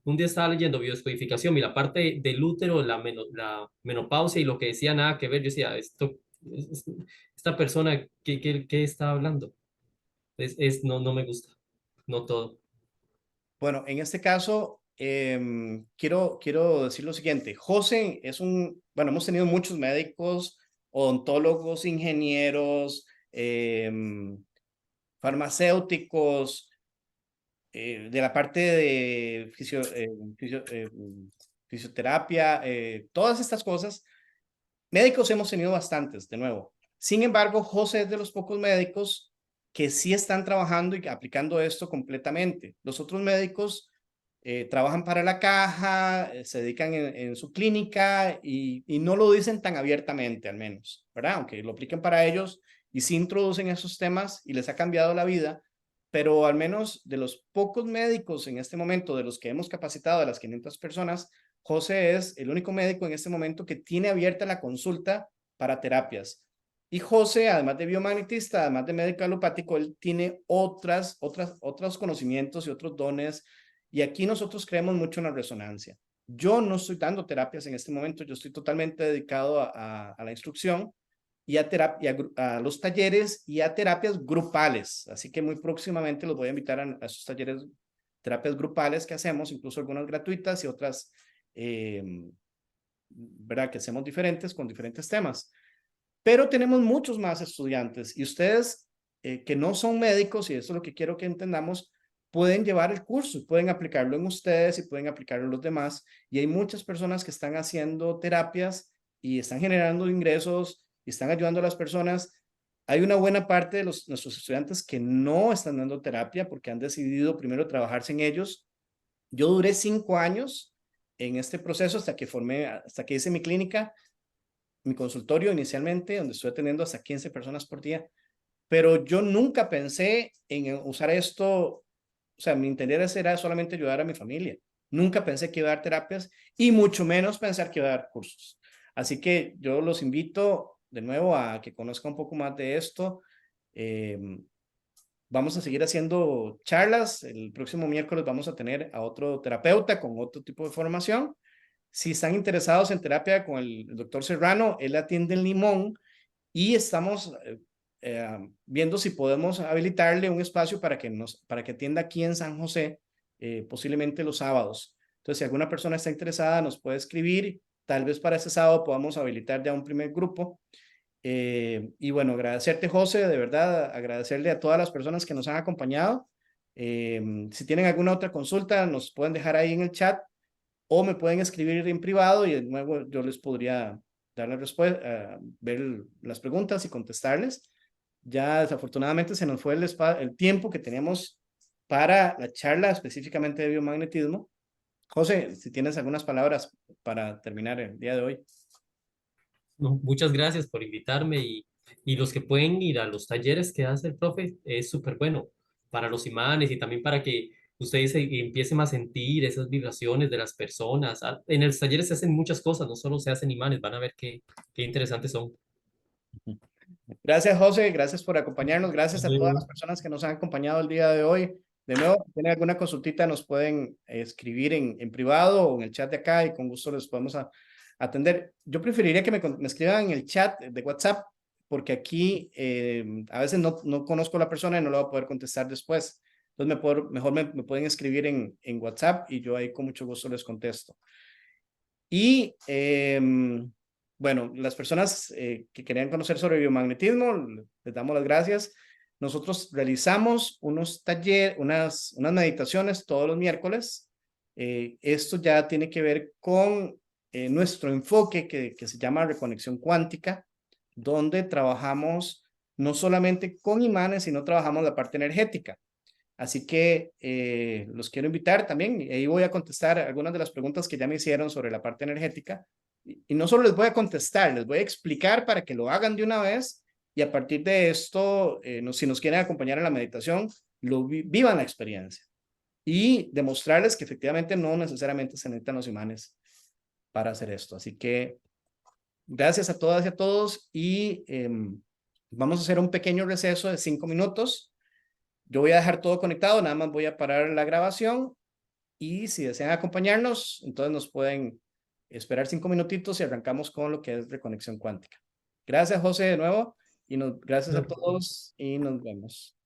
Un día estaba leyendo biodescodificación y la parte del útero, la menopausia y lo que decía nada que ver. Yo decía, esta persona, ¿qué está hablando? No me gusta, no todo. Bueno, en este caso, quiero decir lo siguiente. José bueno, hemos tenido muchos médicos odontólogos, ingenieros, farmacéuticos, de la parte de fisioterapia, todas estas cosas. Médicos hemos tenido bastantes, de nuevo. Sin embargo, José es de los pocos médicos que sí están trabajando y aplicando esto completamente. Los otros médicos trabajan para la caja, se dedican en su clínica y no lo dicen tan abiertamente, al menos, ¿verdad? Aunque lo apliquen para ellos y sí introducen esos temas y les ha cambiado la vida, pero al menos de los pocos médicos en este momento, de los que hemos capacitado, de las 500 personas, José es el único médico en este momento que tiene abierta la consulta para terapias. Y José, además de biomagnetista, además de médico alopático, él tiene otros conocimientos y otros dones. Y aquí nosotros creemos mucho en la resonancia. Yo no estoy dando terapias en este momento, yo estoy totalmente dedicado a la instrucción y a los talleres y a terapias grupales. Así que muy próximamente los voy a invitar a esos talleres, terapias grupales que hacemos, incluso algunas gratuitas y otras, ¿verdad? Que hacemos diferentes con diferentes temas. Pero tenemos muchos más estudiantes y ustedes que no son médicos, y eso es lo que quiero que entendamos, pueden llevar el curso, pueden aplicarlo en ustedes y pueden aplicarlo en los demás. Y hay muchas personas que están haciendo terapias y están generando ingresos y están ayudando a las personas. Hay una buena parte de nuestros estudiantes que no están dando terapia porque han decidido primero trabajarse en ellos. Yo duré 5 años en este proceso hasta que hice mi clínica, mi consultorio inicialmente, donde estuve atendiendo hasta 15 personas por día. Pero yo nunca pensé en usar esto, o sea, mi interés era solamente ayudar a mi familia. Nunca pensé que iba a dar terapias y mucho menos pensar que iba a dar cursos. Así que yo los invito de nuevo a que conozcan un poco más de esto. Vamos a seguir haciendo charlas. El próximo miércoles vamos a tener a otro terapeuta con otro tipo de formación. Si están interesados en terapia con el doctor Serrano, él atiende en Limón y estamos viendo si podemos habilitarle un espacio para que atienda aquí en San José, posiblemente los sábados. Entonces, si alguna persona está interesada, nos puede escribir. Tal vez para ese sábado podamos habilitar ya un primer grupo. Y bueno, agradecerte, José, de verdad, agradecerle a todas las personas que nos han acompañado. Si tienen alguna otra consulta, nos pueden dejar ahí en el chat o me pueden escribir en privado y luego yo les podría dar la respuesta, ver las preguntas y contestarles. Ya desafortunadamente se nos fue el tiempo que teníamos para la charla específicamente de biomagnetismo. José, si tienes algunas palabras para terminar el día de hoy. No, muchas gracias por invitarme y los que pueden ir a los talleres que hace el profe es súper bueno para los imanes y también para que ustedes empiecen a sentir esas vibraciones de las personas. En los talleres se hacen muchas cosas, no solo se hacen imanes, van a ver qué interesantes son. Gracias, José. Gracias por acompañarnos. Gracias a todas las Luego, personas que nos han acompañado el día de hoy. De nuevo, si tienen alguna consultita, nos pueden escribir en privado o en el chat de acá y con gusto les podemos atender. Yo preferiría que me escriban en el chat de WhatsApp porque aquí a veces no conozco a la persona y no lo voy a poder contestar después. Entonces, mejor me pueden escribir en WhatsApp y yo ahí con mucho gusto les contesto. Y bueno, las personas que querían conocer sobre biomagnetismo, les damos las gracias. Nosotros realizamos unos talleres, unas meditaciones todos los miércoles. Esto ya tiene que ver con nuestro enfoque que se llama reconexión cuántica, donde trabajamos no solamente con imanes, sino trabajamos la parte energética. Así que los quiero invitar también, y ahí voy a contestar algunas de las preguntas que ya me hicieron sobre la parte energética. Y no solo les voy a contestar, les voy a explicar para que lo hagan de una vez y a partir de esto, si nos quieren acompañar en la meditación, vivan la experiencia y demostrarles que efectivamente no necesariamente se necesitan los imanes para hacer esto. Así que gracias a todas y a todos y vamos a hacer un pequeño receso de 5 minutos. Yo voy a dejar todo conectado, nada más voy a parar la grabación y si desean acompañarnos, entonces nos pueden esperar 5 minutitos y arrancamos con lo que es reconexión cuántica. Gracias, José, de nuevo, y gracias a todos y nos vemos.